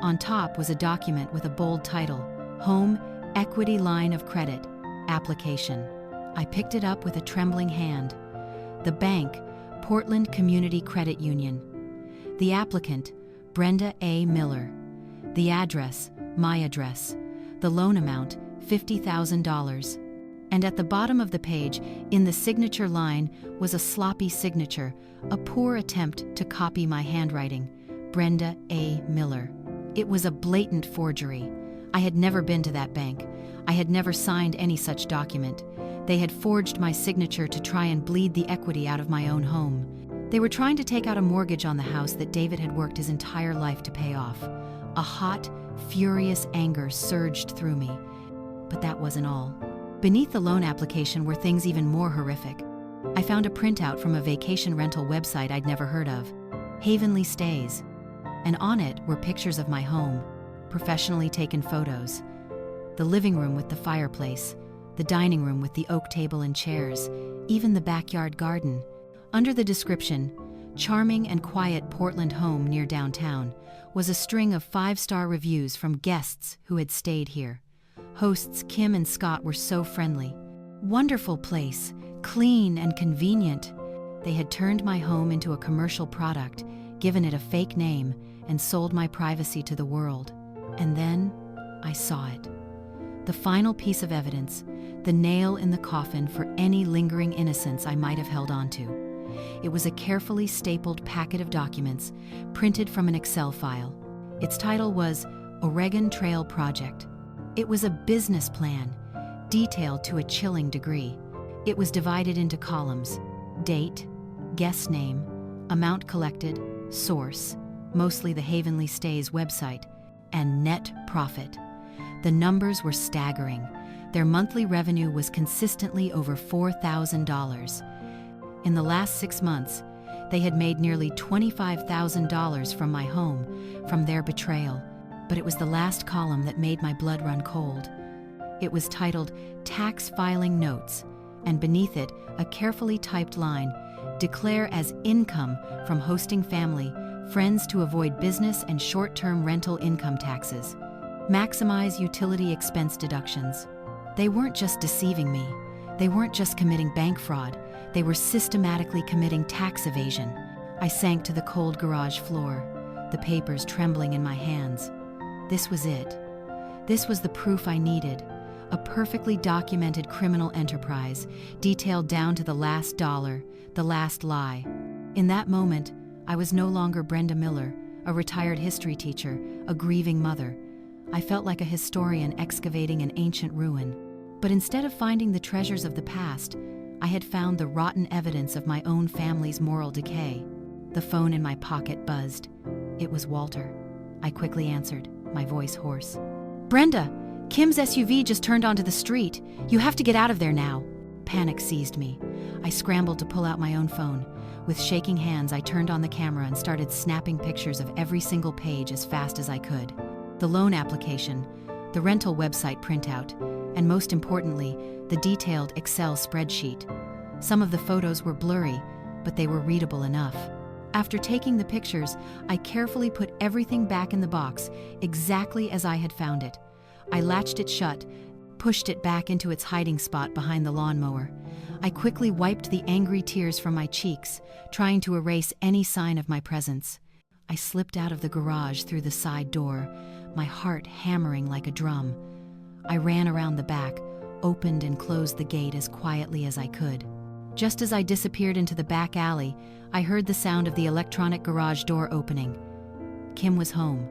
S1: On top was a document with a bold title, Home Equity Line of Credit, Application. I picked it up with a trembling hand. The bank, Portland Community Credit Union. The applicant, Brenda A. Miller. The address, my address. The loan amount, $50,000. And at the bottom of the page, in the signature line, was a sloppy signature, a poor attempt to copy my handwriting. Brenda A. Miller. It was a blatant forgery. I had never been to that bank. I had never signed any such document. They had forged my signature to try and bleed the equity out of my own home. They were trying to take out a mortgage on the house that David had worked his entire life to pay off. A hot, furious anger surged through me. But that wasn't all. Beneath the loan application were things even more horrific. I found a printout from a vacation rental website I'd never heard of, Havenly Stays. And on it were pictures of my home, professionally taken photos. The living room with the fireplace, the dining room with the oak table and chairs, even the backyard garden. Under the description, charming and quiet Portland home near downtown, was a string of 5-star reviews from guests who had stayed here. Hosts Kim and Scott were so friendly. Wonderful place, clean and convenient. They had turned my home into a commercial product, given it a fake name, and sold my privacy to the world. And then I saw it. The final piece of evidence, the nail in the coffin for any lingering innocence I might have held onto. It was a carefully stapled packet of documents, printed from an Excel file. Its title was Oregon Trail Project. It was a business plan, detailed to a chilling degree. It was divided into columns: date, guest name, amount collected, source, mostly the Havenly Stays website, and net profit. The numbers were staggering. Their monthly revenue was consistently over $4,000. In the last 6 months, they had made nearly $25,000 from my home, from their betrayal. But it was the last column that made my blood run cold. It was titled Tax Filing Notes, and beneath it, a carefully typed line, declare as income from hosting family, friends to avoid business and short-term rental income taxes. Maximize utility expense deductions. They weren't just deceiving me. They weren't just committing bank fraud. They were systematically committing tax evasion. I sank to the cold garage floor, the papers trembling in my hands. This was it. This was the proof I needed. A perfectly documented criminal enterprise, detailed down to the last dollar, the last lie. In that moment, I was no longer Brenda Miller, a retired history teacher, a grieving mother. I felt like a historian excavating an ancient ruin. But instead of finding the treasures of the past, I had found the rotten evidence of my own family's moral decay. The phone in my pocket buzzed. It was Walter. I quickly answered, my voice hoarse. "Brenda, Kim's SUV just turned onto the street. You have to get out of there now." Panic seized me. I scrambled to pull out my own phone. With shaking hands, I turned on the camera and started snapping pictures of every single page as fast as I could. The loan application, the rental website printout, and most importantly, the detailed Excel spreadsheet. Some of the photos were blurry, but they were readable enough. After taking the pictures, I carefully put everything back in the box, exactly as I had found it. I latched it shut, pushed it back into its hiding spot behind the lawnmower. I quickly wiped the angry tears from my cheeks, trying to erase any sign of my presence. I slipped out of the garage through the side door, my heart hammering like a drum. I ran around the back, opened and closed the gate as quietly as I could. Just as I disappeared into the back alley, I heard the sound of the electronic garage door opening. Kim was home.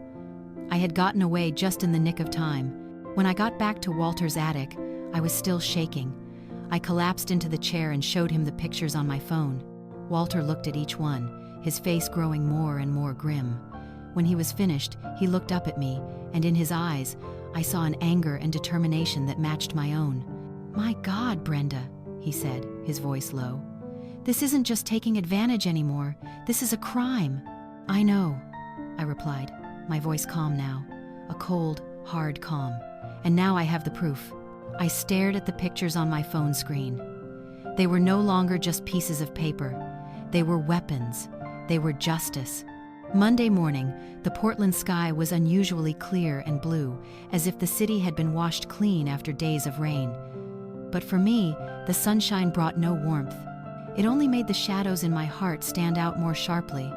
S1: I had gotten away just in the nick of time. When I got back to Walter's attic, I was still shaking. I collapsed into the chair and showed him the pictures on my phone. Walter looked at each one, his face growing more and more grim. When he was finished, he looked up at me, and in his eyes, I saw an anger and determination that matched my own. "My God, Brenda," he said, his voice low. "This isn't just taking advantage anymore. This is a crime." "I know," I replied, my voice calm now, a cold, hard calm. "And now I have the proof." I stared at the pictures on my phone screen. They were no longer just pieces of paper. They were weapons. They were justice. Monday morning, the Portland sky was unusually clear and blue, as if the city had been washed clean after days of rain. But for me, the sunshine brought no warmth. It only made the shadows in my heart stand out more sharply.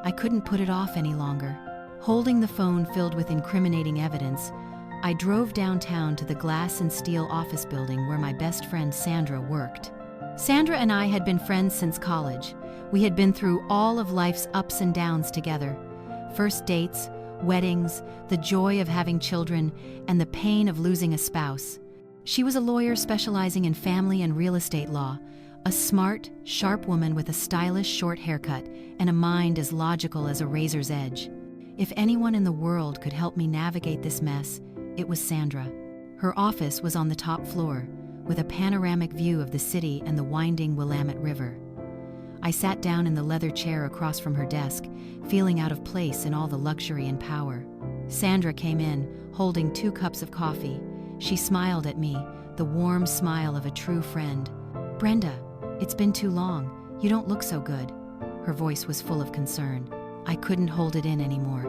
S1: I couldn't put it off any longer. Holding the phone filled with incriminating evidence, I drove downtown to the glass and steel office building where my best friend Sandra worked. Sandra and I had been friends since college. We had been through all of life's ups and downs together. First dates, weddings, the joy of having children, and the pain of losing a spouse. She was a lawyer specializing in family and real estate law, a smart, sharp woman with a stylish short haircut and a mind as logical as a razor's edge. If anyone in the world could help me navigate this mess, it was Sandra. Her office was on the top floor, with a panoramic view of the city and the winding Willamette River. I sat down in the leather chair across from her desk, feeling out of place in all the luxury and power. Sandra came in, holding 2 cups of coffee. She smiled at me, the warm smile of a true friend. "Brenda, it's been too long. You don't look so good." Her voice was full of concern. I couldn't hold it in anymore.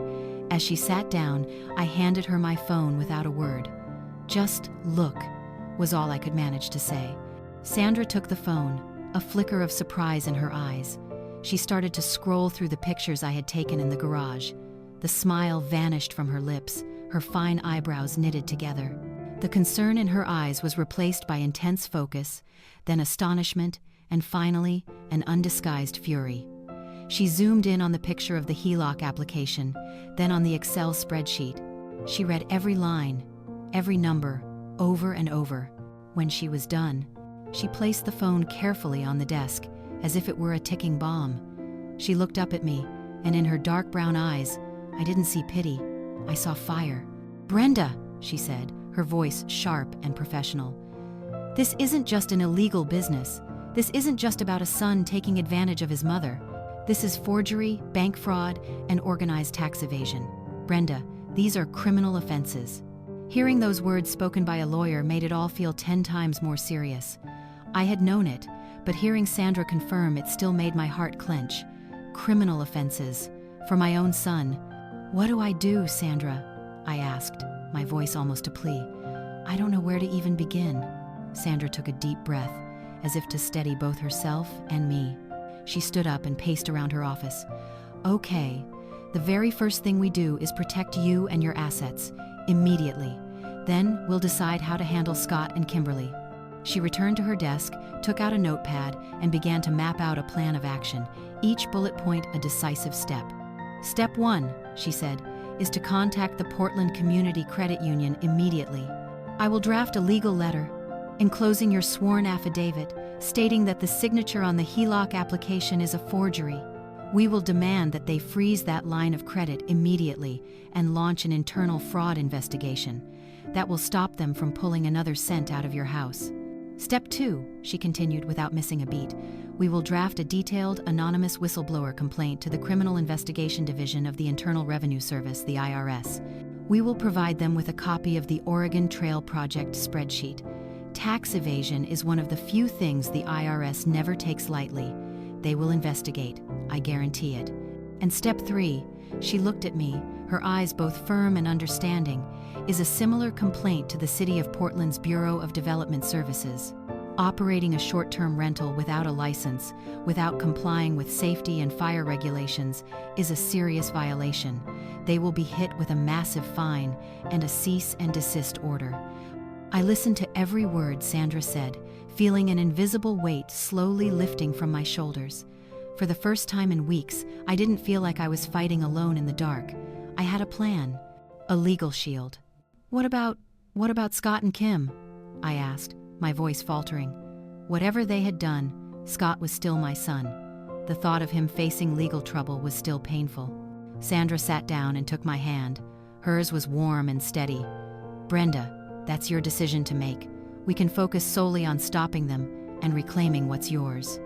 S1: As she sat down, I handed her my phone without a word. "Just look," was all I could manage to say. Sandra took the phone, a flicker of surprise in her eyes. She started to scroll through the pictures I had taken in the garage. The smile vanished from her lips, her fine eyebrows knitted together. The concern in her eyes was replaced by intense focus, then astonishment, and finally, an undisguised fury. She zoomed in on the picture of the HELOC application, then on the Excel spreadsheet. She read every line, every number, over and over. When she was done, she placed the phone carefully on the desk, as if it were a ticking bomb. She looked up at me, and in her dark brown eyes, I didn't see pity. I saw fire. "Brenda," she said, her voice sharp and professional. "This isn't just an illegal business. This isn't just about a son taking advantage of his mother. This is forgery, bank fraud, and organized tax evasion. Brenda, these are criminal offenses." Hearing those words spoken by a lawyer made it all feel 10 times more serious. I had known it, but hearing Sandra confirm it still made my heart clench. Criminal offenses. For my own son. "What do I do, Sandra?" I asked, my voice almost a plea. "I don't know where to even begin." Sandra took a deep breath, as if to steady both herself and me. She stood up and paced around her office. "Okay, the very first thing we do is protect you and your assets, immediately. Then we'll decide how to handle Scott and Kimberly." She returned to her desk, took out a notepad, and began to map out a plan of action, each bullet point a decisive step. "Step 1, she said, is to contact the Portland Community Credit Union immediately. I will draft a legal letter, enclosing your sworn affidavit stating that the signature on the HELOC application is a forgery. We will demand that they freeze that line of credit immediately and launch an internal fraud investigation that will stop them from pulling another cent out of your house. Step 2, she continued without missing a beat, we will draft a detailed, anonymous whistleblower complaint to the Criminal Investigation Division of the Internal Revenue Service, the IRS. We will provide them with a copy of the Oregon Trail Project spreadsheet. Tax evasion is one of the few things the IRS never takes lightly. They will investigate, I guarantee it. And step 3, she looked at me, her eyes both firm and understanding, is a similar complaint to the City of Portland's Bureau of Development Services. Operating a short-term rental without a license, without complying with safety and fire regulations, is a serious violation. They will be hit with a massive fine and a cease and desist order. I listened to every word Sandra said, feeling an invisible weight slowly lifting from my shoulders. For the first time in weeks, I didn't feel like I was fighting alone in the dark. I had a plan, a legal shield. What about Scott and Kim? I asked, my voice faltering. Whatever they had done, Scott was still my son. The thought of him facing legal trouble was still painful. Sandra sat down and took my hand. Hers was warm and steady. Brenda, that's your decision to make. We can focus solely on stopping them and reclaiming what's yours.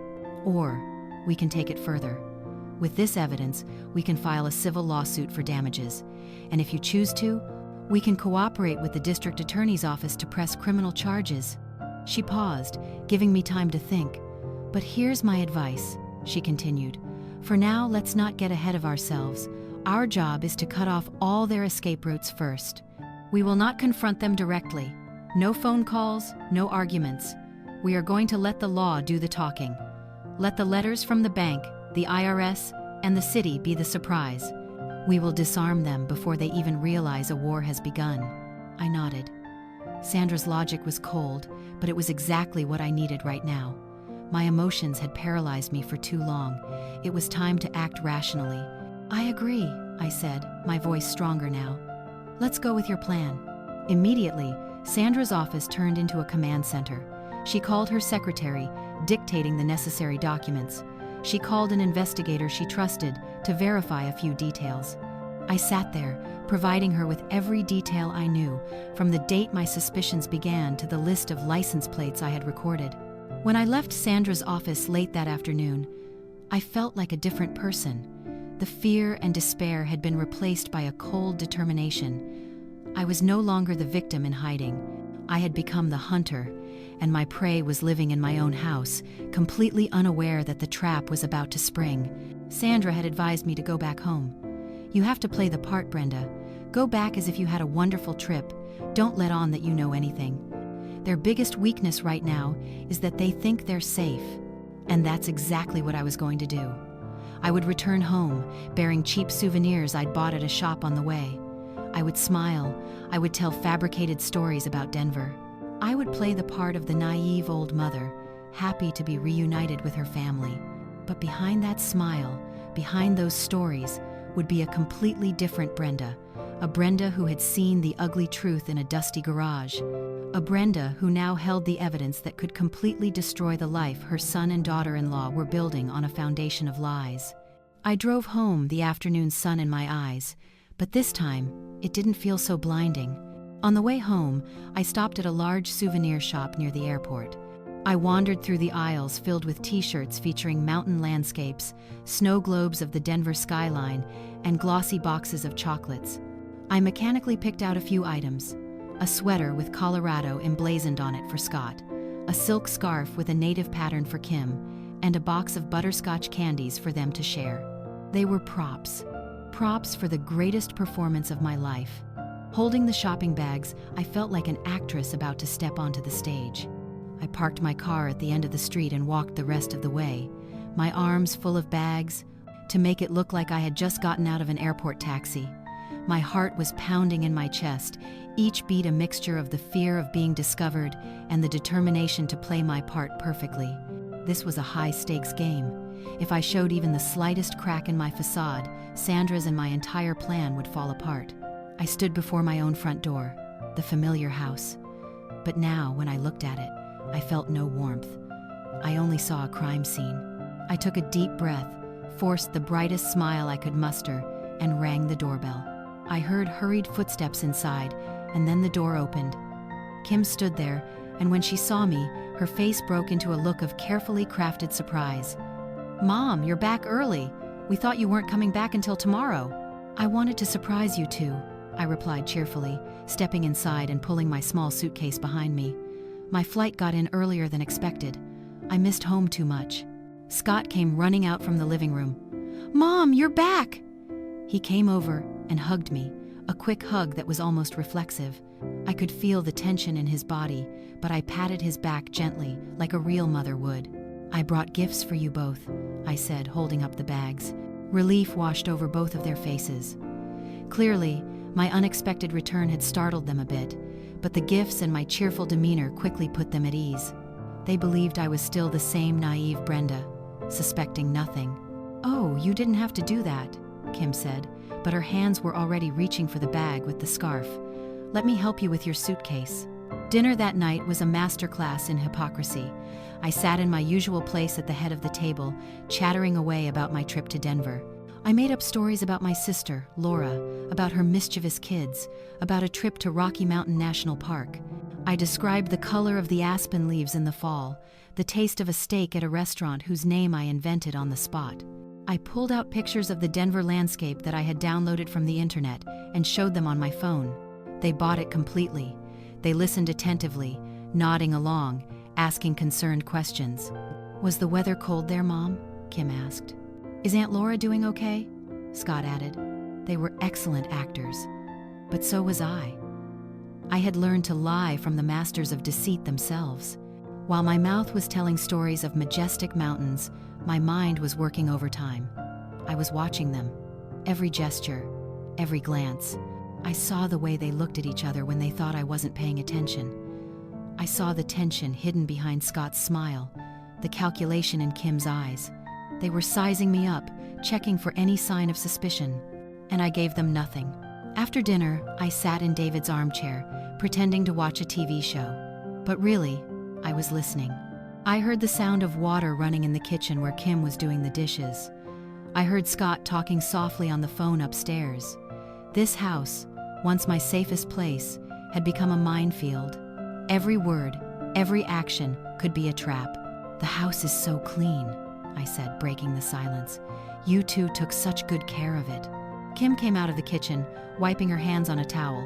S1: Or we can take it further. With this evidence, we can file a civil lawsuit for damages. And if you choose to, we can cooperate with the district attorney's office to press criminal charges. She paused, giving me time to think. But here's my advice, she continued. For now, let's not get ahead of ourselves. Our job is to cut off all their escape routes first. We will not confront them directly. No phone calls, no arguments. We are going to let the law do the talking. Let the letters from the bank, the IRS, and the city be the surprise. We will disarm them before they even realize a war has begun. I nodded. Sandra's logic was cold, but it was exactly what I needed right now. My emotions had paralyzed me for too long. It was time to act rationally. I agree, I said, my voice stronger now. Let's go with your plan. Immediately, Sandra's office turned into a command center. She called her secretary, dictating the necessary documents. She called an investigator she trusted to verify a few details. I sat there, providing her with every detail I knew, from the date my suspicions began to the list of license plates I had recorded. When I left Sandra's office late that afternoon, I felt like a different person. The fear and despair had been replaced by a cold determination. I was no longer the victim in hiding. I had become the hunter, and my prey was living in my own house, completely unaware that the trap was about to spring. Sandra had advised me to go back home. You have to play the part, Brenda. Go back as if you had a wonderful trip. Don't let on that you know anything. Their biggest weakness right now is that they think they're safe. And that's exactly what I was going to do. I would return home, bearing cheap souvenirs I'd bought at a shop on the way. I would smile. I would tell fabricated stories about Denver. I would play the part of the naive old mother, happy to be reunited with her family. But behind that smile, behind those stories, would be a completely different Brenda. A Brenda who had seen the ugly truth in a dusty garage. A Brenda who now held the evidence that could completely destroy the life her son and daughter-in-law were building on a foundation of lies. I drove home, the afternoon sun in my eyes, but this time, it didn't feel so blinding. On the way home, I stopped at a large souvenir shop near the airport. I wandered through the aisles filled with t-shirts featuring mountain landscapes, snow globes of the Denver skyline, and glossy boxes of chocolates. I mechanically picked out a few items. A sweater with Colorado emblazoned on it for Scott, a silk scarf with a native pattern for Kim, and a box of butterscotch candies for them to share. They were props for the greatest performance of my life. Holding the shopping bags, I felt like an actress about to step onto the stage. I parked my car at the end of the street and walked the rest of the way, my arms full of bags, to make it look like I had just gotten out of an airport taxi. My heart was pounding in my chest, each beat a mixture of the fear of being discovered and the determination to play my part perfectly. This was a high-stakes game. If I showed even the slightest crack in my facade, Sandra's and my entire plan would fall apart. I stood before my own front door, the familiar house. But now, when I looked at it, I felt no warmth. I only saw a crime scene. I took a deep breath, forced the brightest smile I could muster, and rang the doorbell. I heard hurried footsteps inside, and then the door opened. Kim stood there, and when she saw me, her face broke into a look of carefully crafted surprise. "Mom, you're back early. We thought you weren't coming back until tomorrow." "I wanted to surprise you too," I replied cheerfully, stepping inside and pulling my small suitcase behind me. My flight got in earlier than expected. I missed home too much. Scott came running out from the living room. "Mom, you're back!" He came over and hugged me, a quick hug that was almost reflexive. I could feel the tension in his body, but I patted his back gently, like a real mother would. "I brought gifts for you both," I said, holding up the bags. Relief washed over both of their faces. Clearly, my unexpected return had startled them a bit, but the gifts and my cheerful demeanor quickly put them at ease. They believed I was still the same naive Brenda, suspecting nothing. "Oh, you didn't have to do that," Kim said, but her hands were already reaching for the bag with the scarf. "Let me help you with your suitcase." Dinner that night was a masterclass in hypocrisy. I sat in my usual place at the head of the table, chattering away about my trip to Denver. I made up stories about my sister, Laura, about her mischievous kids, about a trip to Rocky Mountain National Park. I described the color of the aspen leaves in the fall, the taste of a steak at a restaurant whose name I invented on the spot. I pulled out pictures of the Denver landscape that I had downloaded from the internet and showed them on my phone. They bought it completely. They listened attentively, nodding along, asking concerned questions. "Was the weather cold there, Mom?" Kim asked. "Is Aunt Laura doing okay?" Scott added. They were excellent actors, but so was I. I had learned to lie from the masters of deceit themselves. While my mouth was telling stories of majestic mountains, my mind was working overtime. I was watching them, every gesture, every glance. I saw the way they looked at each other when they thought I wasn't paying attention. I saw the tension hidden behind Scott's smile, the calculation in Kim's eyes. They were sizing me up, checking for any sign of suspicion, and I gave them nothing. After dinner, I sat in David's armchair, pretending to watch a TV show. But really, I was listening. I heard the sound of water running in the kitchen where Kim was doing the dishes. I heard Scott talking softly on the phone upstairs. This house, once my safest place, had become a minefield. Every word, every action could be a trap. "The house is so clean," I said, breaking the silence. "You two took such good care of it." Kim came out of the kitchen, wiping her hands on a towel.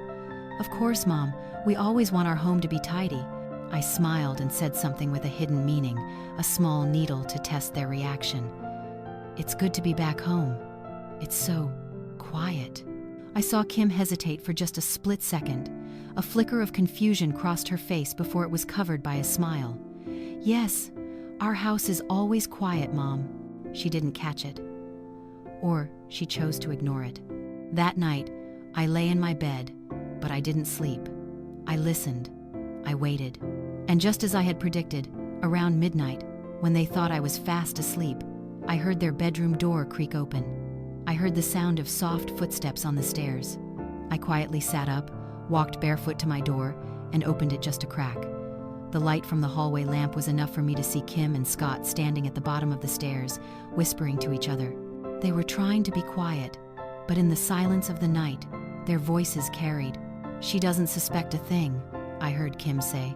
S1: "Of course, Mom, we always want our home to be tidy." I smiled and said something with a hidden meaning, a small needle to test their reaction. "It's good to be back home. It's so quiet." I saw Kim hesitate for just a split second. A flicker of confusion crossed her face before it was covered by a smile. "Yes, our house is always quiet, Mom." She didn't catch it. Or she chose to ignore it. That night, I lay in my bed, but I didn't sleep. I listened. I waited. And just as I had predicted, around midnight, when they thought I was fast asleep, I heard their bedroom door creak open. I heard the sound of soft footsteps on the stairs. I quietly sat up, walked barefoot to my door, and opened it just a crack. The light from the hallway lamp was enough for me to see Kim and Scott standing at the bottom of the stairs, whispering to each other. They were trying to be quiet, but in the silence of the night, their voices carried. "She doesn't suspect a thing," I heard Kim say.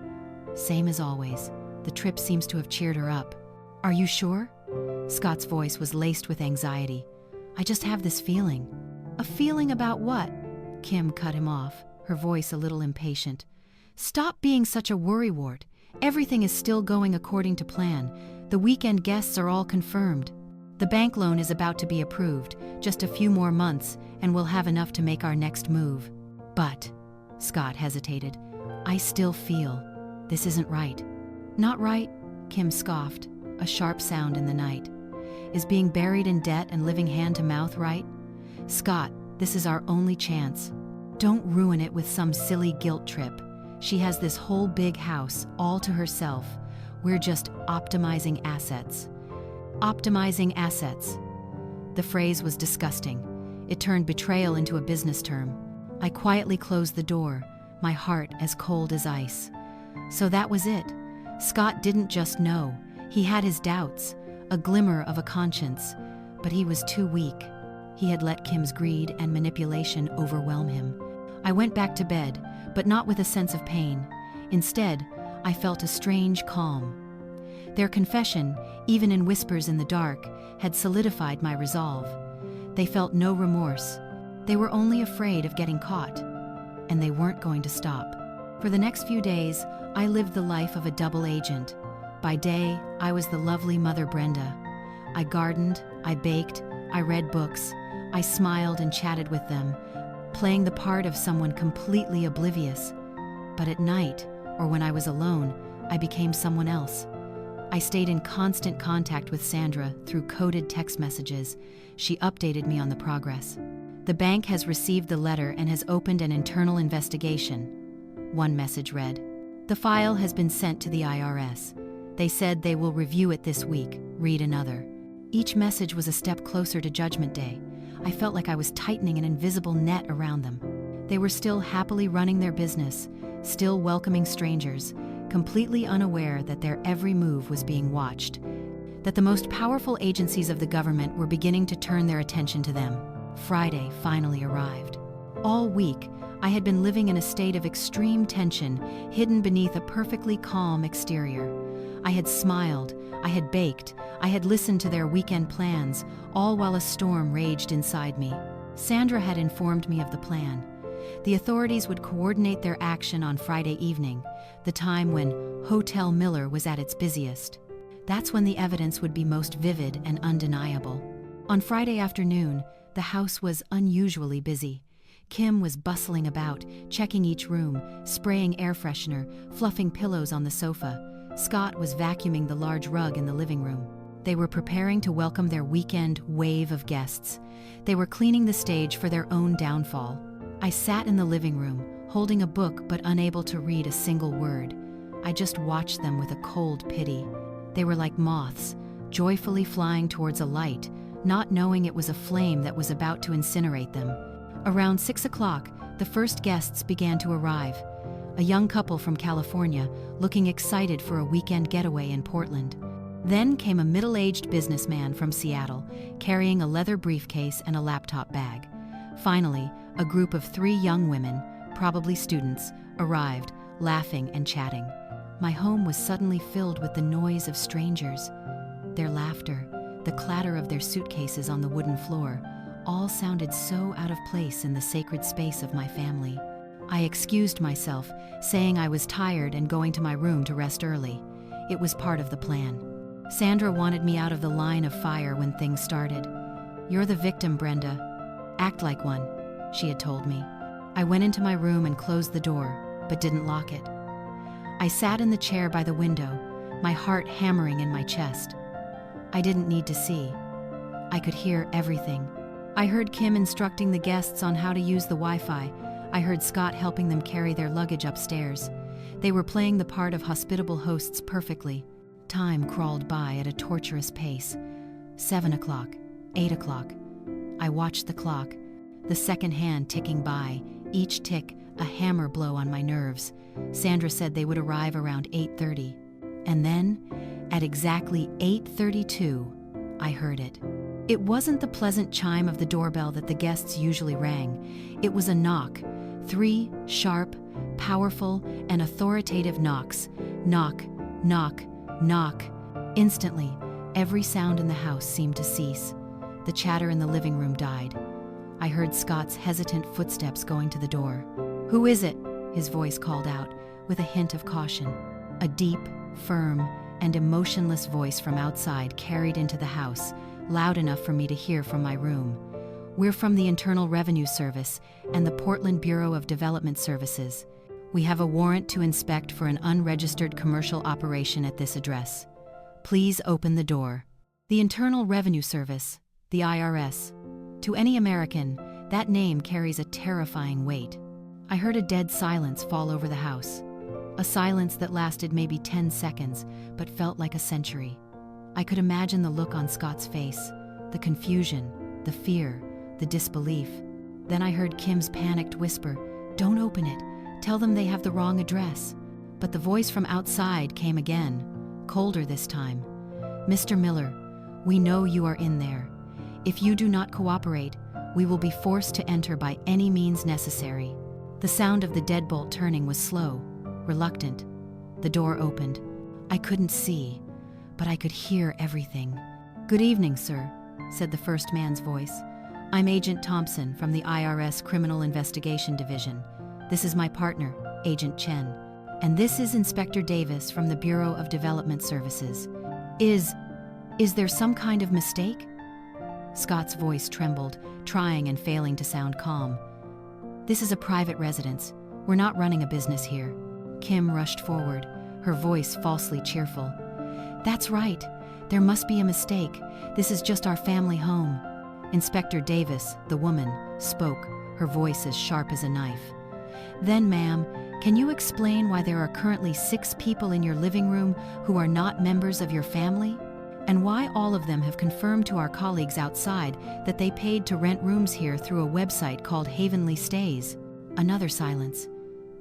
S1: "Same as always. The trip seems to have cheered her up." "Are you sure?" Scott's voice was laced with anxiety. "I just have this feeling." "A feeling about what?" Kim cut him off, her voice a little impatient. "Stop being such a worrywart. Everything is still going according to plan. The weekend guests are all confirmed. The bank loan is about to be approved, just a few more months, and we'll have enough to make our next move." "But," Scott hesitated, "I still feel this isn't right." "Not right?" Kim scoffed, a sharp sound in the night. "Is being buried in debt and living hand to mouth right? Scott, this is our only chance. Don't ruin it with some silly guilt trip. She has this whole big house all to herself. We're just optimizing assets." Optimizing assets. The phrase was disgusting. It turned betrayal into a business term. I quietly closed the door, my heart as cold as ice. So that was it. Scott didn't just know, he had his doubts, a glimmer of a conscience, but he was too weak. He had let Kim's greed and manipulation overwhelm him. I went back to bed, but not with a sense of pain. Instead, I felt a strange calm. Their confession, even in whispers in the dark, had solidified my resolve. They felt no remorse. They were only afraid of getting caught, and they weren't going to stop. For the next few days, I lived the life of a double agent. By day, I was the lovely Mother Brenda. I gardened, I baked, I read books, I smiled and chatted with them, playing the part of someone completely oblivious. But at night, or when I was alone, I became someone else. I stayed in constant contact with Sandra through coded text messages. She updated me on the progress. The bank has received the letter and has opened an internal investigation. One message read, "The file has been sent to the IRS. They said they will review it this week. Read another." Each message was a step closer to Judgment Day. I felt like I was tightening an invisible net around them. They were still happily running their business, still welcoming strangers, completely unaware that their every move was being watched, that the most powerful agencies of the government were beginning to turn their attention to them. Friday finally arrived. All week, I had been living in a state of extreme tension, hidden beneath a perfectly calm exterior. I had smiled, I had baked, I had listened to their weekend plans, all while a storm raged inside me. Sandra had informed me of the plan. The authorities would coordinate their action on Friday evening, the time when Hotel Miller was at its busiest. That's when the evidence would be most vivid and undeniable. On Friday afternoon, the house was unusually busy. Kim was bustling about, checking each room, spraying air freshener, fluffing pillows on the sofa. Scott was vacuuming the large rug in the living room. They were preparing to welcome their weekend wave of guests. They were cleaning the stage for their own downfall. I sat in the living room, holding a book but unable to read a single word. I just watched them with a cold pity. They were like moths, joyfully flying towards a light, not knowing it was a flame that was about to incinerate them. Around 6 o'clock, the first guests began to arrive. A young couple from California, looking excited for a weekend getaway in Portland. Then came a middle-aged businessman from Seattle, carrying a leather briefcase and a laptop bag. Finally, a group of 3 young women, probably students, arrived, laughing and chatting. My home was suddenly filled with the noise of strangers. Their laughter, the clatter of their suitcases on the wooden floor, all sounded so out of place in the sacred space of my family. I excused myself, saying I was tired and going to my room to rest early. It was part of the plan. Sandra wanted me out of the line of fire when things started. "You're the victim, Brenda. Act like one," she had told me. I went into my room and closed the door, but didn't lock it. I sat in the chair by the window, my heart hammering in my chest. I didn't need to see. I could hear everything. I heard Kim instructing the guests on how to use the Wi-Fi. I heard Scott helping them carry their luggage upstairs. They were playing the part of hospitable hosts perfectly. Time crawled by at a torturous pace. 7 o'clock, 8 o'clock. I watched the clock, the second hand ticking by, each tick a hammer blow on my nerves. Sandra said they would arrive around 8:30. And then, at exactly 8:32, I heard it. It wasn't the pleasant chime of the doorbell that the guests usually rang. It was a knock. 3 sharp, powerful, and authoritative knocks. Knock, knock, knock. Instantly, every sound in the house seemed to cease. The chatter in the living room died. I heard Scott's hesitant footsteps going to the door. "Who is it?" his voice called out, with a hint of caution. A deep, firm, and emotionless voice from outside carried into the house, loud enough for me to hear from my room. "We're from the Internal Revenue Service and the Portland Bureau of Development Services. We have a warrant to inspect for an unregistered commercial operation at this address. Please open the door." The Internal Revenue Service, the IRS. To any American, that name carries a terrifying weight. I heard a dead silence fall over the house. A silence that lasted maybe 10 seconds, but felt like a century. I could imagine the look on Scott's face, the confusion, the fear, the disbelief. Then I heard Kim's panicked whisper, "Don't open it. Tell them they have the wrong address." But the voice from outside came again, colder this time. "Mr. Miller, we know you are in there. If you do not cooperate, we will be forced to enter by any means necessary." The sound of the deadbolt turning was slow, reluctant. The door opened. I couldn't see, but I could hear everything. "Good evening, sir," said the first man's voice. "I'm Agent Thompson from the IRS Criminal Investigation Division. This is my partner, Agent Chen. And this is Inspector Davis from the Bureau of Development Services. Is there some kind of mistake?" Scott's voice trembled, trying and failing to sound calm. "This is a private residence. We're not running a business here." Kim rushed forward, her voice falsely cheerful. "That's right. There must be a mistake. This is just our family home." Inspector Davis, the woman, spoke, her voice as sharp as a knife. "Then, ma'am, can you explain why there are currently 6 people in your living room who are not members of your family? And why all of them have confirmed to our colleagues outside that they paid to rent rooms here through a website called Havenly Stays?" Another silence.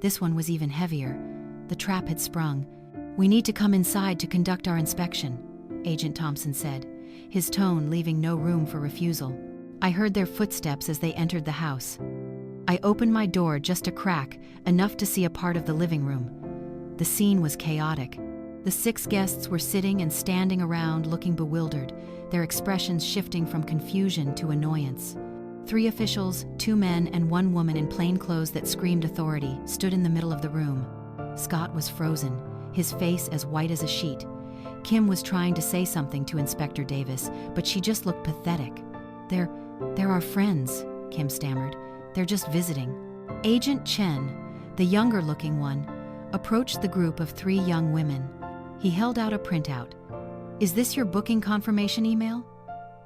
S1: This one was even heavier. The trap had sprung. "We need to come inside to conduct our inspection," Agent Thompson said, his tone leaving no room for refusal. I heard their footsteps as they entered the house. I opened my door just a crack, enough to see a part of the living room. The scene was chaotic. The 6 guests were sitting and standing around looking bewildered, their expressions shifting from confusion to annoyance. 3 officials, 2 men and 1 woman in plain clothes that screamed authority, stood in the middle of the room. Scott was frozen, his face as white as a sheet. Kim was trying to say something to Inspector Davis, but she just looked pathetic. They're our friends," Kim stammered. "They're just visiting." Agent Chen, the younger-looking one, approached the group of 3 young women. He held out a printout. "Is this your booking confirmation email?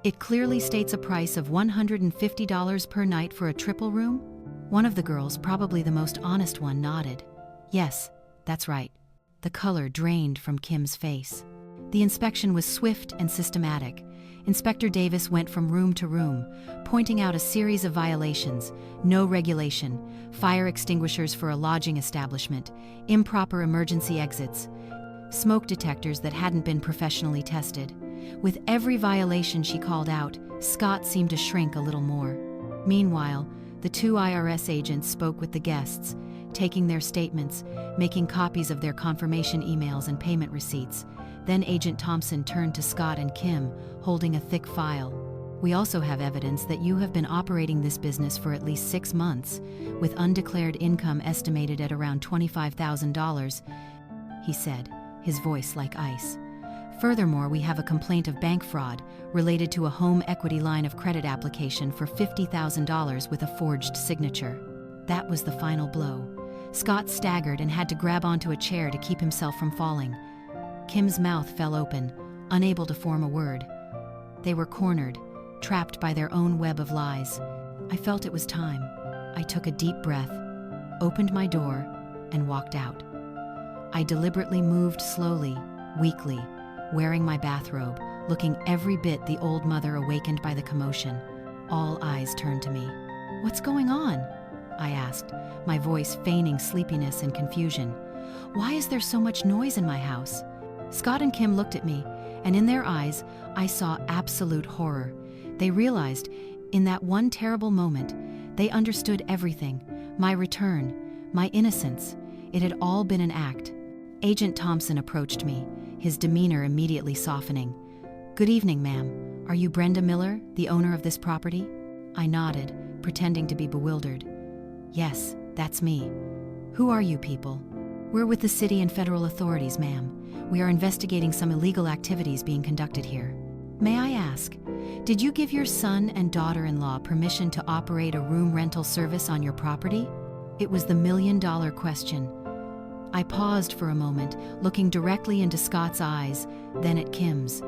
S1: It clearly states a price of $150 per night for a triple room?" One of the girls, probably the most honest one, nodded. "Yes, that's right." The color drained from Kim's face. The inspection was swift and systematic. Inspector Davis went from room to room, pointing out a series of violations: no regulation, fire extinguishers for a lodging establishment, improper emergency exits, smoke detectors that hadn't been professionally tested. With every violation she called out, Scott seemed to shrink a little more. Meanwhile, the 2 IRS agents spoke with the guests, taking their statements, making copies of their confirmation emails and payment receipts. Then Agent Thompson turned to Scott and Kim, holding a thick file. "We also have evidence that you have been operating this business for at least 6 months, with undeclared income estimated at around $25,000, he said, his voice like ice. "Furthermore, we have a complaint of bank fraud related to a home equity line of credit application for $50,000 with a forged signature." That was the final blow. Scott staggered and had to grab onto a chair to keep himself from falling. Kim's mouth fell open, unable to form a word. They were cornered, trapped by their own web of lies. I felt it was time. I took a deep breath, opened my door, and walked out. I deliberately moved slowly, weakly, wearing my bathrobe, looking every bit the old mother awakened by the commotion. All eyes turned to me. "What's going on?" I asked, my voice feigning sleepiness and confusion. "Why is there so much noise in my house?" Scott and Kim looked at me, and in their eyes, I saw absolute horror. They realized, in that one terrible moment, they understood everything. My return, my innocence. It had all been an act. Agent Thompson approached me, his demeanor immediately softening. "Good evening, ma'am. Are you Brenda Miller, the owner of this property?" I nodded, pretending to be bewildered. "Yes, that's me. Who are you people?" "We're with the city and federal authorities, ma'am. We are investigating some illegal activities being conducted here." "May I ask, did you give your son and daughter-in-law permission to operate a room rental service on your property?" It was the million-dollar question. I paused for a moment, looking directly into Scott's eyes, then at Kim's.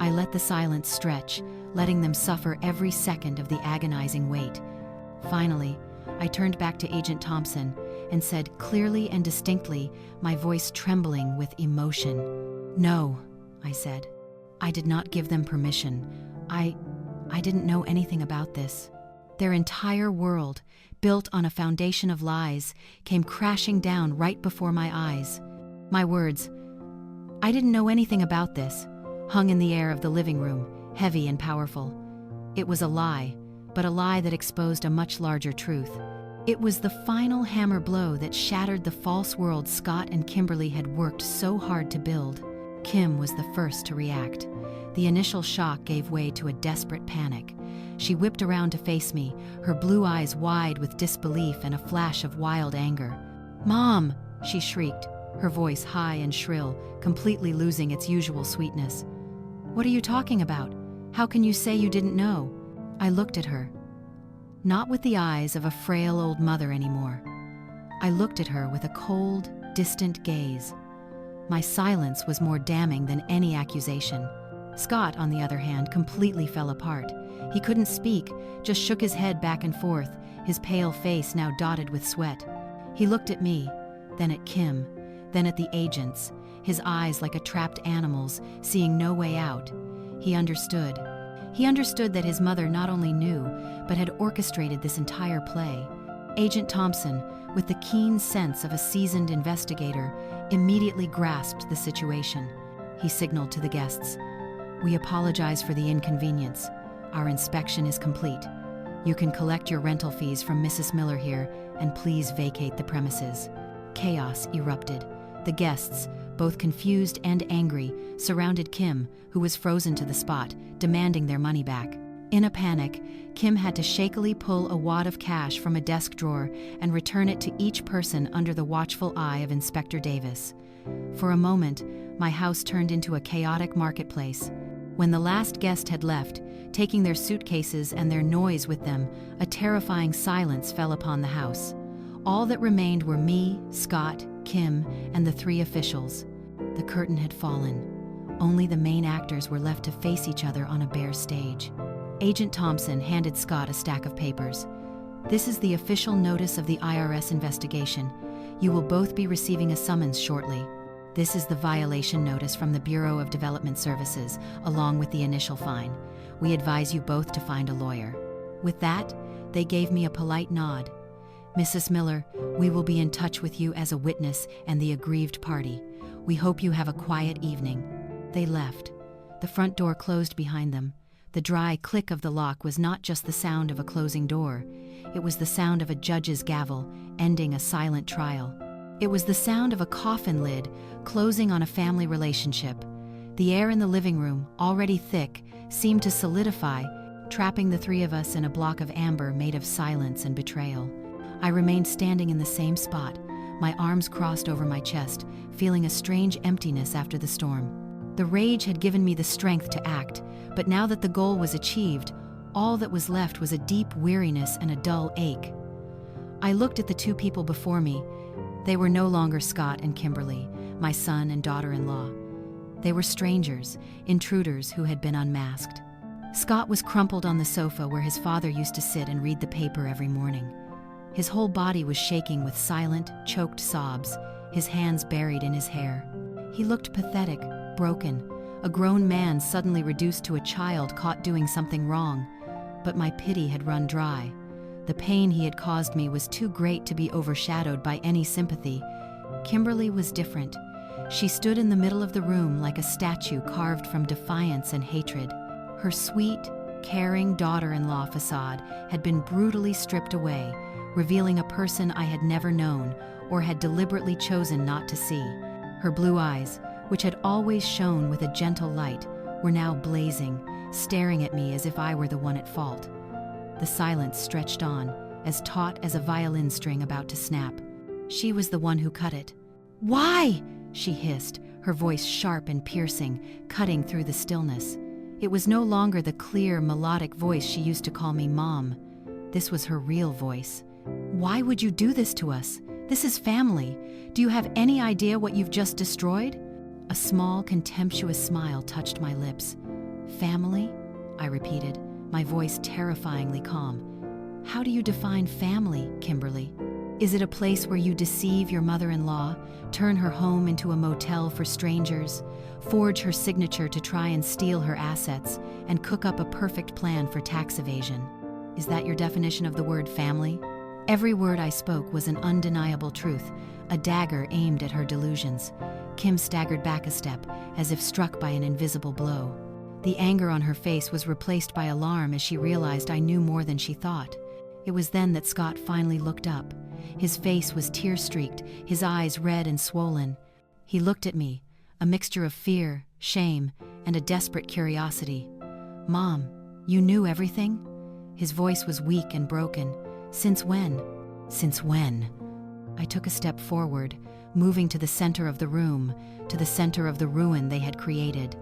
S1: I let the silence stretch, letting them suffer every second of the agonizing wait. Finally, I turned back to Agent Thompson and said clearly and distinctly, my voice trembling with emotion. "No," I said. "I did not give them permission. I didn't know anything about this. Their entire world, built on a foundation of lies, came crashing down right before my eyes. My words, "I didn't know anything about this," hung in the air of the living room, heavy and powerful. It was a lie, but a lie that exposed a much larger truth. It was the final hammer blow that shattered the false world Scott and Kimberly had worked so hard to build. Kim was the first to react. The initial shock gave way to a desperate panic. She whipped around to face me, her blue eyes wide with disbelief and a flash of wild anger. "Mom!" she shrieked, her voice high and shrill, completely losing its usual sweetness. "What are you talking about? How can you say you didn't know?" I looked at her. Not with the eyes of a frail old mother anymore. I looked at her with a cold, distant gaze. My silence was more damning than any accusation. Scott, on the other hand, completely fell apart. He couldn't speak, just shook his head back and forth, his pale face now dotted with sweat. He looked at me, then at Kim, then at the agents, his eyes like a trapped animal's, seeing no way out. He understood. He understood that his mother not only knew, but had orchestrated this entire play. Agent Thompson, with the keen sense of a seasoned investigator, immediately grasped the situation. He signaled to the guests, "We apologize for the inconvenience. Our inspection is complete. You can collect your rental fees from Mrs. Miller here, and please vacate the premises." Chaos erupted. The guests, both confused and angry, surrounded Kim, who was frozen to the spot, demanding their money back. In a panic, Kim had to shakily pull a wad of cash from a desk drawer and return it to each person under the watchful eye of Inspector Davis. For a moment, my house turned into a chaotic marketplace. When the last guest had left, taking their suitcases and their noise with them, a terrifying silence fell upon the house. All that remained were me, Scott, Kim, and the three officials. The curtain had fallen. Only the main actors were left to face each other on a bare stage. Agent Thompson handed Scott a stack of papers. "This is the official notice of the IRS investigation. You will both be receiving a summons shortly. This is the violation notice from the Bureau of Development Services, along with the initial fine. We advise you both to find a lawyer." With that, they gave me a polite nod. "Mrs. Miller, we will be in touch with you as a witness and the aggrieved party. We hope you have a quiet evening." They left. The front door closed behind them. The dry click of the lock was not just the sound of a closing door. It was the sound of a judge's gavel, ending a silent trial. It was the sound of a coffin lid, closing on a family relationship. The air in the living room, already thick, seemed to solidify, trapping the three of us in a block of amber made of silence and betrayal. I remained standing in the same spot, my arms crossed over my chest, feeling a strange emptiness after the storm. The rage had given me the strength to act, but now that the goal was achieved, all that was left was a deep weariness and a dull ache. I looked at the two people before me. They were no longer Scott and Kimberly, my son and daughter-in-law. They were strangers, intruders who had been unmasked. Scott was crumpled on the sofa where his father used to sit and read the paper every morning. His whole body was shaking with silent, choked sobs, his hands buried in his hair. He looked pathetic, broken, a grown man suddenly reduced to a child caught doing something wrong. But my pity had run dry. The pain he had caused me was too great to be overshadowed by any sympathy. Kimberly was different. She stood in the middle of the room like a statue carved from defiance and hatred. Her sweet, caring daughter-in-law facade had been brutally stripped away, revealing a person I had never known or had deliberately chosen not to see. Her blue eyes, which had always shone with a gentle light, were now blazing, staring at me as if I were the one at fault. The silence stretched on, as taut as a violin string about to snap. She was the one who cut it. "Why?" she hissed, her voice sharp and piercing, cutting through the stillness. It was no longer the clear, melodic voice she used to call me Mom. This was her real voice. "Why would you do this to us? This is family. Do you have any idea what you've just destroyed?" A small, contemptuous smile touched my lips. "Family?" I repeated, my voice terrifyingly calm. "How do you define family, Kimberly? Is it a place where you deceive your mother-in-law, turn her home into a motel for strangers, forge her signature to try and steal her assets, and cook up a perfect plan for tax evasion? Is that your definition of the word family?" Every word I spoke was an undeniable truth, a dagger aimed at her delusions. Kim staggered back a step, as if struck by an invisible blow. The anger on her face was replaced by alarm as she realized I knew more than she thought. It was then that Scott finally looked up. His face was tear-streaked, his eyes red and swollen. He looked at me, a mixture of fear, shame, and a desperate curiosity. "Mom, you knew everything?" His voice was weak and broken. "Since when?" "Since when?" I took a step forward, moving to the center of the room, to the center of the ruin they had created.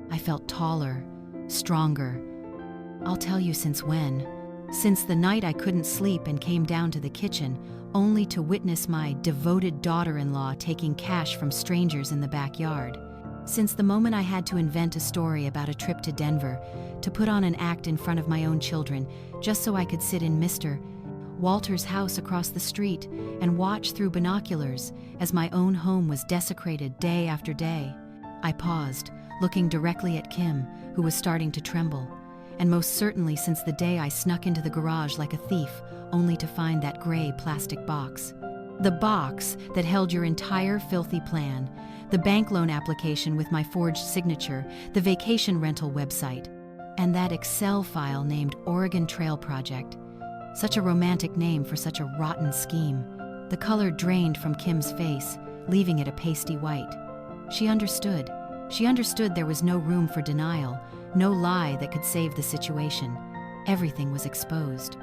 S1: I felt taller, stronger. "I'll tell you since when. Since the night I couldn't sleep and came down to the kitchen, only to witness my devoted daughter-in-law taking cash from strangers in the backyard. Since the moment I had to invent a story about a trip to Denver, to put on an act in front of my own children, just so I could sit in Mr. Walter's house across the street and watch through binoculars as my own home was desecrated day after day." I paused, looking directly at Kim, who was starting to tremble. "And most certainly since the day I snuck into the garage like a thief, only to find that gray plastic box. The box that held your entire filthy plan, the bank loan application with my forged signature, the vacation rental website, and that Excel file named Oregon Trail Project. Such a romantic name for such a rotten scheme." The color drained from Kim's face, leaving it a pasty white. She understood. She understood there was no room for denial, no lie that could save the situation. Everything was exposed.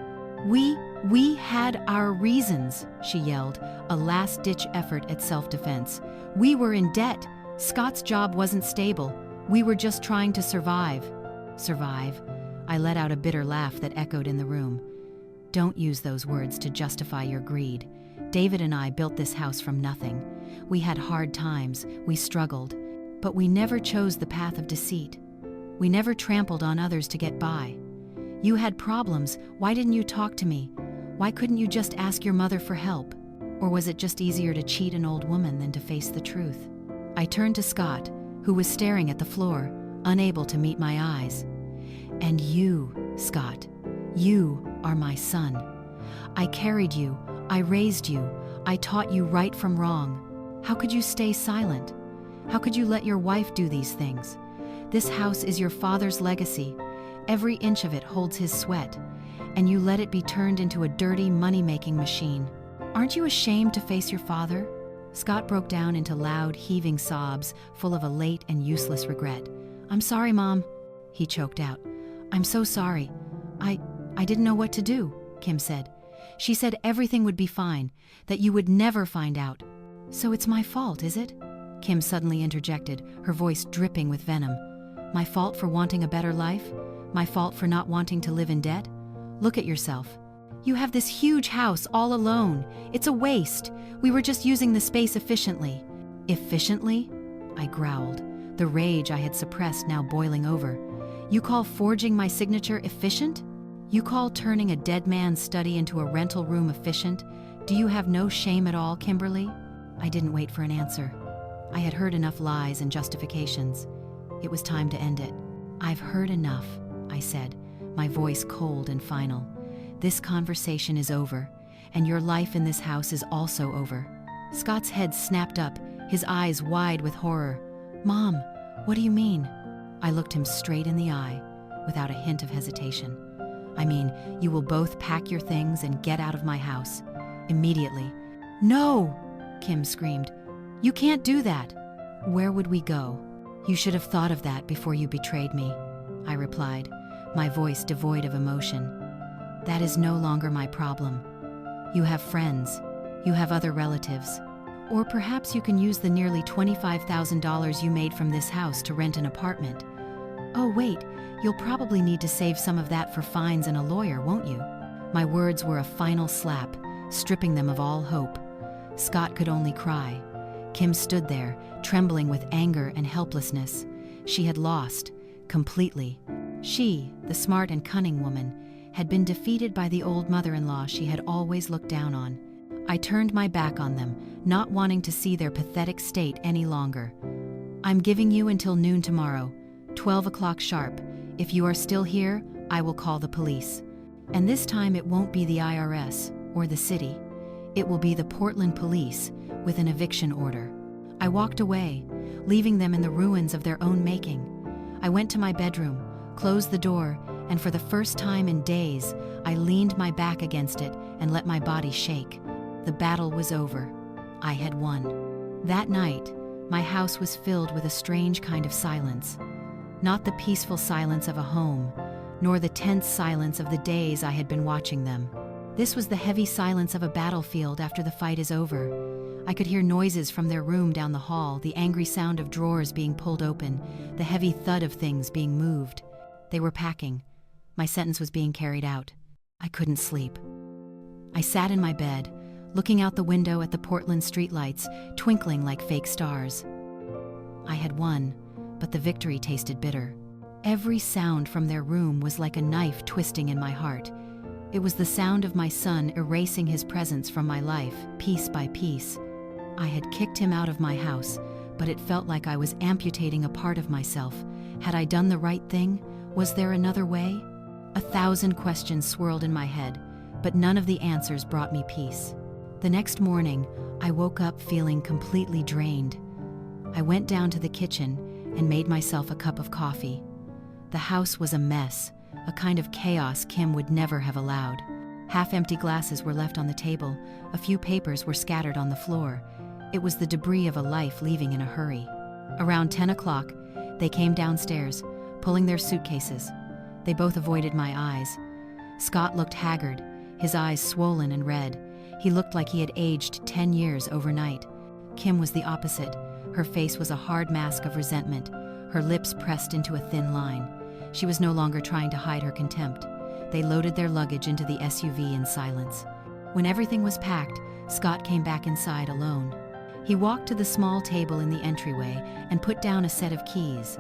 S1: We had our reasons," she yelled, a last-ditch effort at self-defense. "We were in debt. Scott's job wasn't stable. We were just trying to survive." "Survive?" I let out a bitter laugh that echoed in the room. "Don't use those words to justify your greed. David and I built this house from nothing. We had hard times, we struggled, but we never chose the path of deceit. We never trampled on others to get by. You had problems, why didn't you talk to me? Why couldn't you just ask your mother for help? Or was it just easier to cheat an old woman than to face the truth?" I turned to Scott, who was staring at the floor, unable to meet my eyes. "And you, Scott, you are my son. I carried you, I raised you, I taught you right from wrong. How could you stay silent? How could you let your wife do these things? This house is your father's legacy. Every inch of it holds his sweat, and you let it be turned into a dirty money-making machine. Aren't you ashamed to face your father?" Scott broke down into loud, heaving sobs, full of a late and useless regret. "I'm sorry, Mom," he choked out. "I'm so sorry. I didn't know what to do," Kim said. "She said everything would be fine, that you would never find out." "So it's my fault, is it?" Kim suddenly interjected, her voice dripping with venom. "My fault for wanting a better life? My fault for not wanting to live in debt? Look at yourself. You have this huge house all alone. It's a waste. We were just using the space efficiently." "Efficiently?" I growled, the rage I had suppressed now boiling over. "You call forging my signature efficient? You call turning a dead man's study into a rental room efficient? Do you have no shame at all, Kimberly?" I didn't wait for an answer. I had heard enough lies and justifications. It was time to end it. "I've heard enough," I said, my voice cold and final. "This conversation is over, and your life in this house is also over." Scott's head snapped up, his eyes wide with horror. "Mom, what do you mean?" I looked him straight in the eye, without a hint of hesitation. "I mean, you will both pack your things and get out of my house. Immediately." "No!" Kim screamed. "You can't do that." "Where would we go?" "You should have thought of that before you betrayed me," I replied, my voice devoid of emotion. "That is no longer my problem. You have friends. You have other relatives. Or perhaps you can use the nearly $25,000 you made from this house to rent an apartment. Oh, wait, you'll probably need to save some of that for fines and a lawyer, won't you?" My words were a final slap, stripping them of all hope. Scott could only cry. Kim stood there, trembling with anger and helplessness. She had lost, completely. She, the smart and cunning woman, had been defeated by the old mother-in-law she had always looked down on. I turned my back on them, not wanting to see their pathetic state any longer. "I'm giving you until noon tomorrow, 12 o'clock sharp. If you are still here, I will call the police. And this time it won't be the IRS or the city. It will be the Portland police with an eviction order. I walked away, leaving them in the ruins of their own making. I went to my bedroom, closed the door, and for the first time in days, I leaned my back against it and let my body shake. The battle was over. I had won. That night, my house was filled with a strange kind of silence. Not the peaceful silence of a home, nor the tense silence of the days I had been watching them. This was the heavy silence of a battlefield after the fight is over. I could hear noises from their room down the hall, the angry sound of drawers being pulled open, the heavy thud of things being moved. They were packing. My sentence was being carried out. I couldn't sleep. I sat in my bed, looking out the window at the Portland streetlights, twinkling like fake stars. I had won, but the victory tasted bitter. Every sound from their room was like a knife twisting in my heart. It was the sound of my son erasing his presence from my life, piece by piece. I had kicked him out of my house, but it felt like I was amputating a part of myself. Had I done the right thing? Was there another way? 1,000 questions swirled in my head, but none of the answers brought me peace. The next morning, I woke up feeling completely drained. I went down to the kitchen and made myself a cup of coffee. The house was a mess, a kind of chaos Kim would never have allowed. Half-empty glasses were left on the table, a few papers were scattered on the floor. It was the debris of a life leaving in a hurry. Around 10 o'clock, they came downstairs, pulling their suitcases. They both avoided my eyes. Scott looked haggard, his eyes swollen and red. He looked like he had aged 10 years overnight. Kim was the opposite. Her face was a hard mask of resentment, her lips pressed into a thin line. She was no longer trying to hide her contempt. They loaded their luggage into the SUV in silence. When everything was packed, Scott came back inside alone. He walked to the small table in the entryway and put down a set of keys.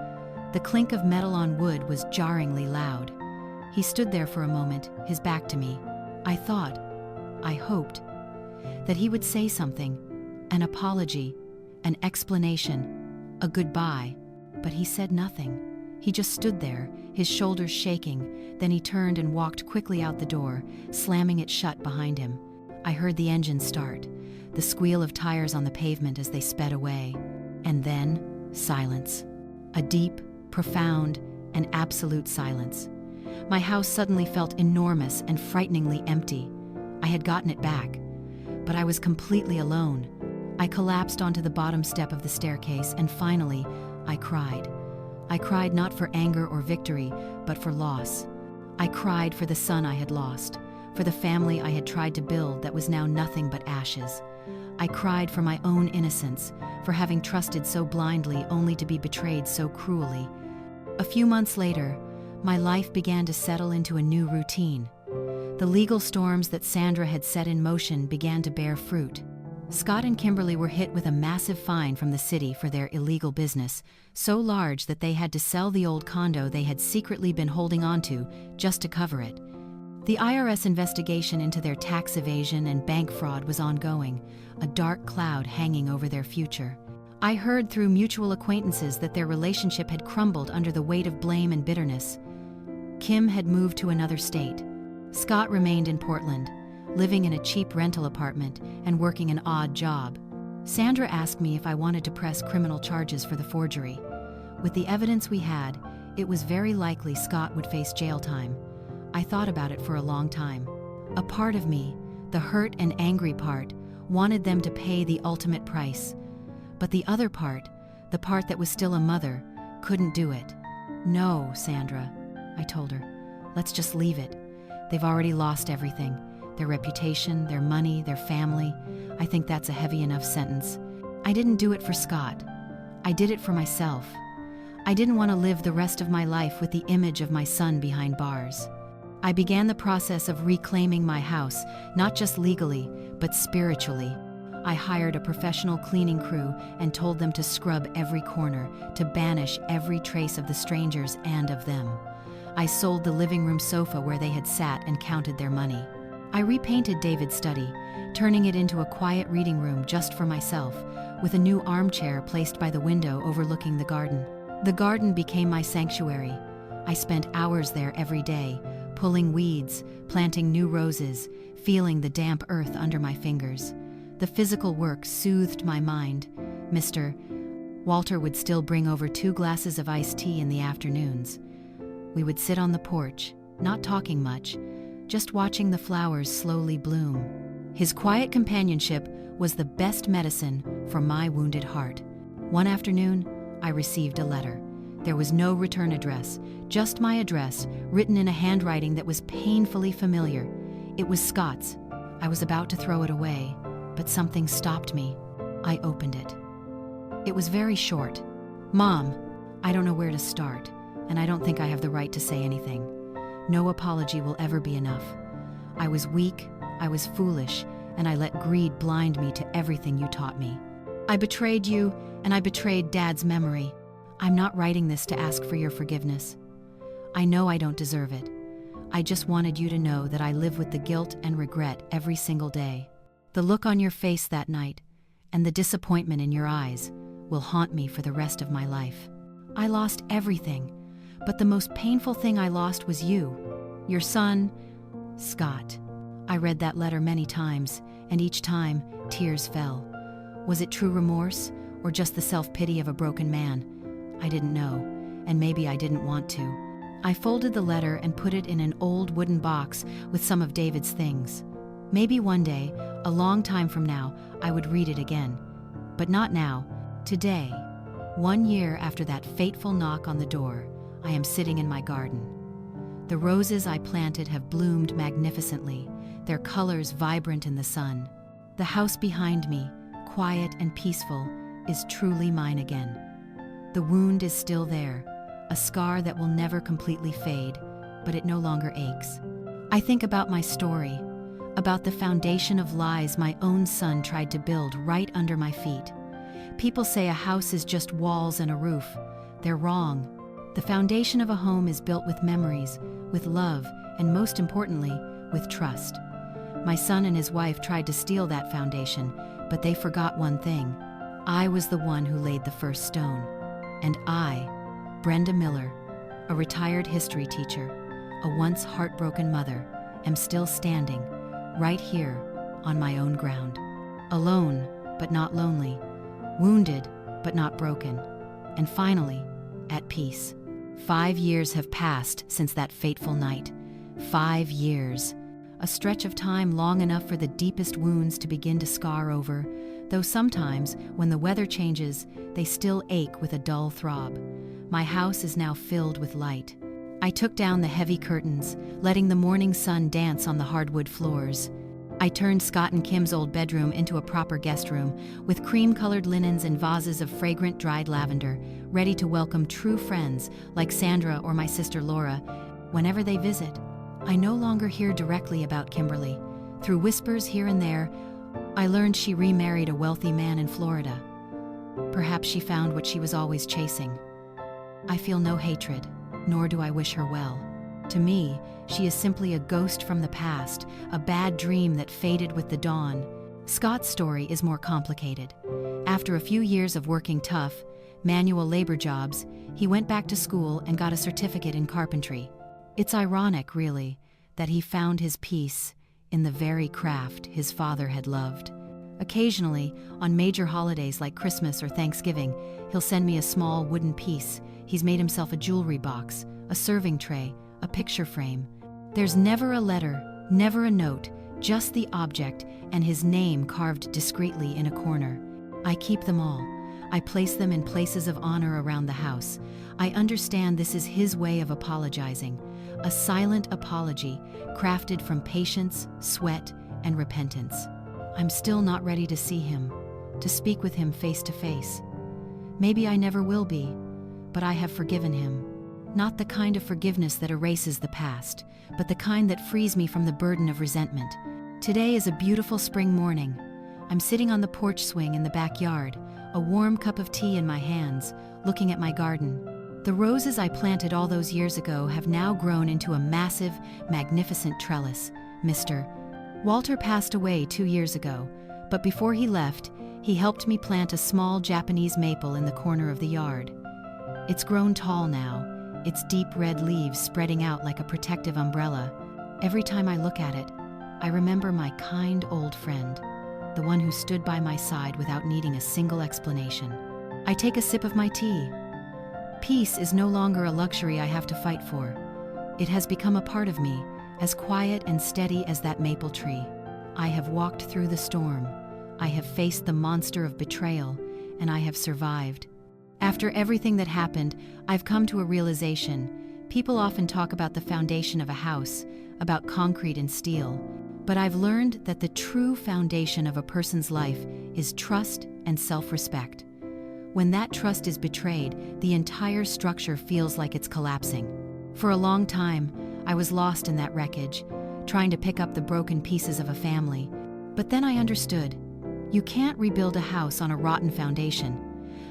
S1: The clink of metal on wood was jarringly loud. He stood there for a moment, his back to me. I hoped, that he would say something, an apology, an explanation, a goodbye, but he said nothing. He just stood there, his shoulders shaking, then he turned and walked quickly out the door, slamming it shut behind him. I heard the engine start, the squeal of tires on the pavement as they sped away, and then silence. A deep, profound, and absolute silence. My house suddenly felt enormous and frighteningly empty. I had gotten it back, but I was completely alone. I collapsed onto the bottom step of the staircase, and finally, I cried. I cried not for anger or victory, but for loss. I cried for the son I had lost, for the family I had tried to build that was now nothing but ashes. I cried for my own innocence, for having trusted so blindly only to be betrayed so cruelly. A few months later, my life began to settle into a new routine. The legal storms that Sandra had set in motion began to bear fruit. Scott and Kimberly were hit with a massive fine from the city for their illegal business, so large that they had to sell the old condo they had secretly been holding onto just to cover it. The IRS investigation into their tax evasion and bank fraud was ongoing, a dark cloud hanging over their future. I heard through mutual acquaintances that their relationship had crumbled under the weight of blame and bitterness. Kim had moved to another state. Scott remained in Portland, living in a cheap rental apartment and working an odd job. Sandra asked me if I wanted to press criminal charges for the forgery. With the evidence we had, it was very likely Scott would face jail time. I thought about it for a long time. A part of me, the hurt and angry part, wanted them to pay the ultimate price. But the other part, the part that was still a mother, couldn't do it. No, Sandra, I told her. Let's just leave it. They've already lost everything. Their reputation, their money, their family. I think that's a heavy enough sentence. I didn't do it for Scott. I did it for myself. I didn't want to live the rest of my life with the image of my son behind bars. I began the process of reclaiming my house, not just legally, but spiritually. I hired a professional cleaning crew and told them to scrub every corner, to banish every trace of the strangers and of them. I sold the living room sofa where they had sat and counted their money. I repainted David's study, turning it into a quiet reading room just for myself, with a new armchair placed by the window overlooking the garden. The garden became my sanctuary. I spent hours there every day, pulling weeds, planting new roses, feeling the damp earth under my fingers. The physical work soothed my mind. Mr. Walter would still bring over 2 glasses of iced tea in the afternoons. We would sit on the porch, not talking much, just watching the flowers slowly bloom. His quiet companionship was the best medicine for my wounded heart. One afternoon, I received a letter. There was no return address, just my address, written in a handwriting that was painfully familiar. It was Scott's. I was about to throw it away, but something stopped me. I opened it. It was very short. Mom, I don't know where to start, and I don't think I have the right to say anything. No apology will ever be enough. I was weak, I was foolish, and I let greed blind me to everything you taught me. I betrayed you, and I betrayed Dad's memory. I'm not writing this to ask for your forgiveness. I know I don't deserve it. I just wanted you to know that I live with the guilt and regret every single day. The look on your face that night, and the disappointment in your eyes, will haunt me for the rest of my life. I lost everything, but the most painful thing I lost was you, your son, Scott. I read that letter many times, and each time, tears fell. Was it true remorse, or just the self-pity of a broken man? I didn't know, and maybe I didn't want to. I folded the letter and put it in an old wooden box with some of David's things. Maybe one day, a long time from now, I would read it again. But not now. Today, 1 year after that fateful knock on the door, I am sitting in my garden. The roses I planted have bloomed magnificently, their colors vibrant in the sun. The house behind me, quiet and peaceful, is truly mine again. The wound is still there, a scar that will never completely fade, but it no longer aches. I think about my story, about the foundation of lies my own son tried to build right under my feet. People say a house is just walls and a roof. They're wrong. The foundation of a home is built with memories, with love, and most importantly, with trust. My son and his wife tried to steal that foundation, but they forgot one thing. I was the one who laid the first stone. And I, Brenda Miller, a retired history teacher, a once heartbroken mother, am still standing, right here, on my own ground. Alone, but not lonely. Wounded, but not broken. And finally, at peace. 5 years have passed since that fateful night. 5 years. A stretch of time long enough for the deepest wounds to begin to scar over, though sometimes, when the weather changes, they still ache with a dull throb. My house is now filled with light. I took down the heavy curtains, letting the morning sun dance on the hardwood floors. I turned Scott and Kim's old bedroom into a proper guest room, with cream-colored linens and vases of fragrant dried lavender, ready to welcome true friends like Sandra or my sister Laura, whenever they visit. I no longer hear directly about Kimberly. Through whispers here and there, I learned she remarried a wealthy man in Florida. Perhaps she found what she was always chasing. I feel no hatred, nor do I wish her well. To me, she is simply a ghost from the past, a bad dream that faded with the dawn. Scott's story is more complicated. After a few years of working tough, manual labor jobs, he went back to school and got a certificate in carpentry. It's ironic, really, that he found his peace in the very craft his father had loved. Occasionally, on major holidays like Christmas or Thanksgiving, he'll send me a small wooden piece. He's made himself a jewelry box, a serving tray, a picture frame. There's never a letter, never a note, just the object and his name carved discreetly in a corner. I keep them all. I place them in places of honor around the house. I understand this is his way of apologizing, a silent apology crafted from patience, sweat, and repentance. I'm still not ready to see him, to speak with him face to face. Maybe I never will be, but I have forgiven him. Not the kind of forgiveness that erases the past, but the kind that frees me from the burden of resentment. Today is a beautiful spring morning. I'm sitting on the porch swing in the backyard, a warm cup of tea in my hands, looking at my garden. The roses I planted all those years ago have now grown into a massive, magnificent trellis. Mr. Walter passed away 2 years ago, but before he left, he helped me plant a small Japanese maple in the corner of the yard. It's grown tall now, its deep red leaves spreading out like a protective umbrella. Every time I look at it, I remember my kind old friend, the one who stood by my side without needing a single explanation. I take a sip of my tea. Peace is no longer a luxury I have to fight for. It has become a part of me, as quiet and steady as that maple tree. I have walked through the storm. I have faced the monster of betrayal, and I have survived. After everything that happened, I've come to a realization. People often talk about the foundation of a house, about concrete and steel, but I've learned that the true foundation of a person's life is trust and self-respect. When that trust is betrayed, the entire structure feels like it's collapsing. For a long time, I was lost in that wreckage, trying to pick up the broken pieces of a family. But then I understood. You can't rebuild a house on a rotten foundation.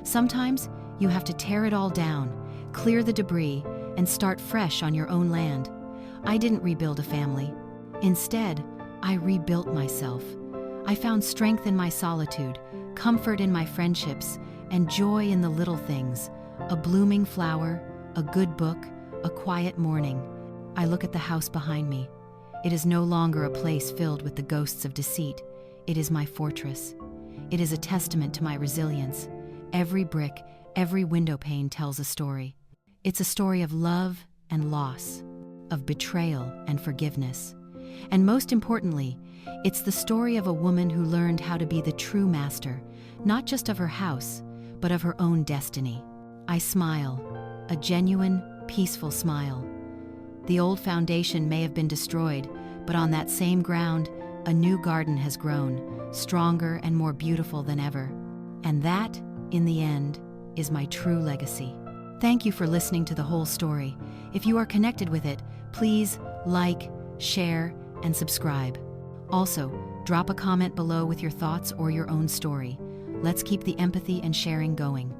S1: Sometimes you have to tear it all down, clear the debris, and start fresh on your own land. I didn't rebuild a family. Instead, I rebuilt myself. I found strength in my solitude, comfort in my friendships, and joy in the little things. A blooming flower, a good book, a quiet morning. I look at the house behind me. It is no longer a place filled with the ghosts of deceit. It is my fortress. It is a testament to my resilience. Every brick, every window pane tells a story. It's a story of love and loss, of betrayal and forgiveness. And most importantly, it's the story of a woman who learned how to be the true master, not just of her house, but of her own destiny. I smile, a genuine, peaceful smile. The old foundation may have been destroyed, but on that same ground, a new garden has grown, stronger and more beautiful than ever. And that, in the end, is my true legacy. Thank you for listening to the whole story. If you are connected with it, please like, share, and subscribe. Also, drop a comment below with your thoughts or your own story. Let's keep the empathy and sharing going.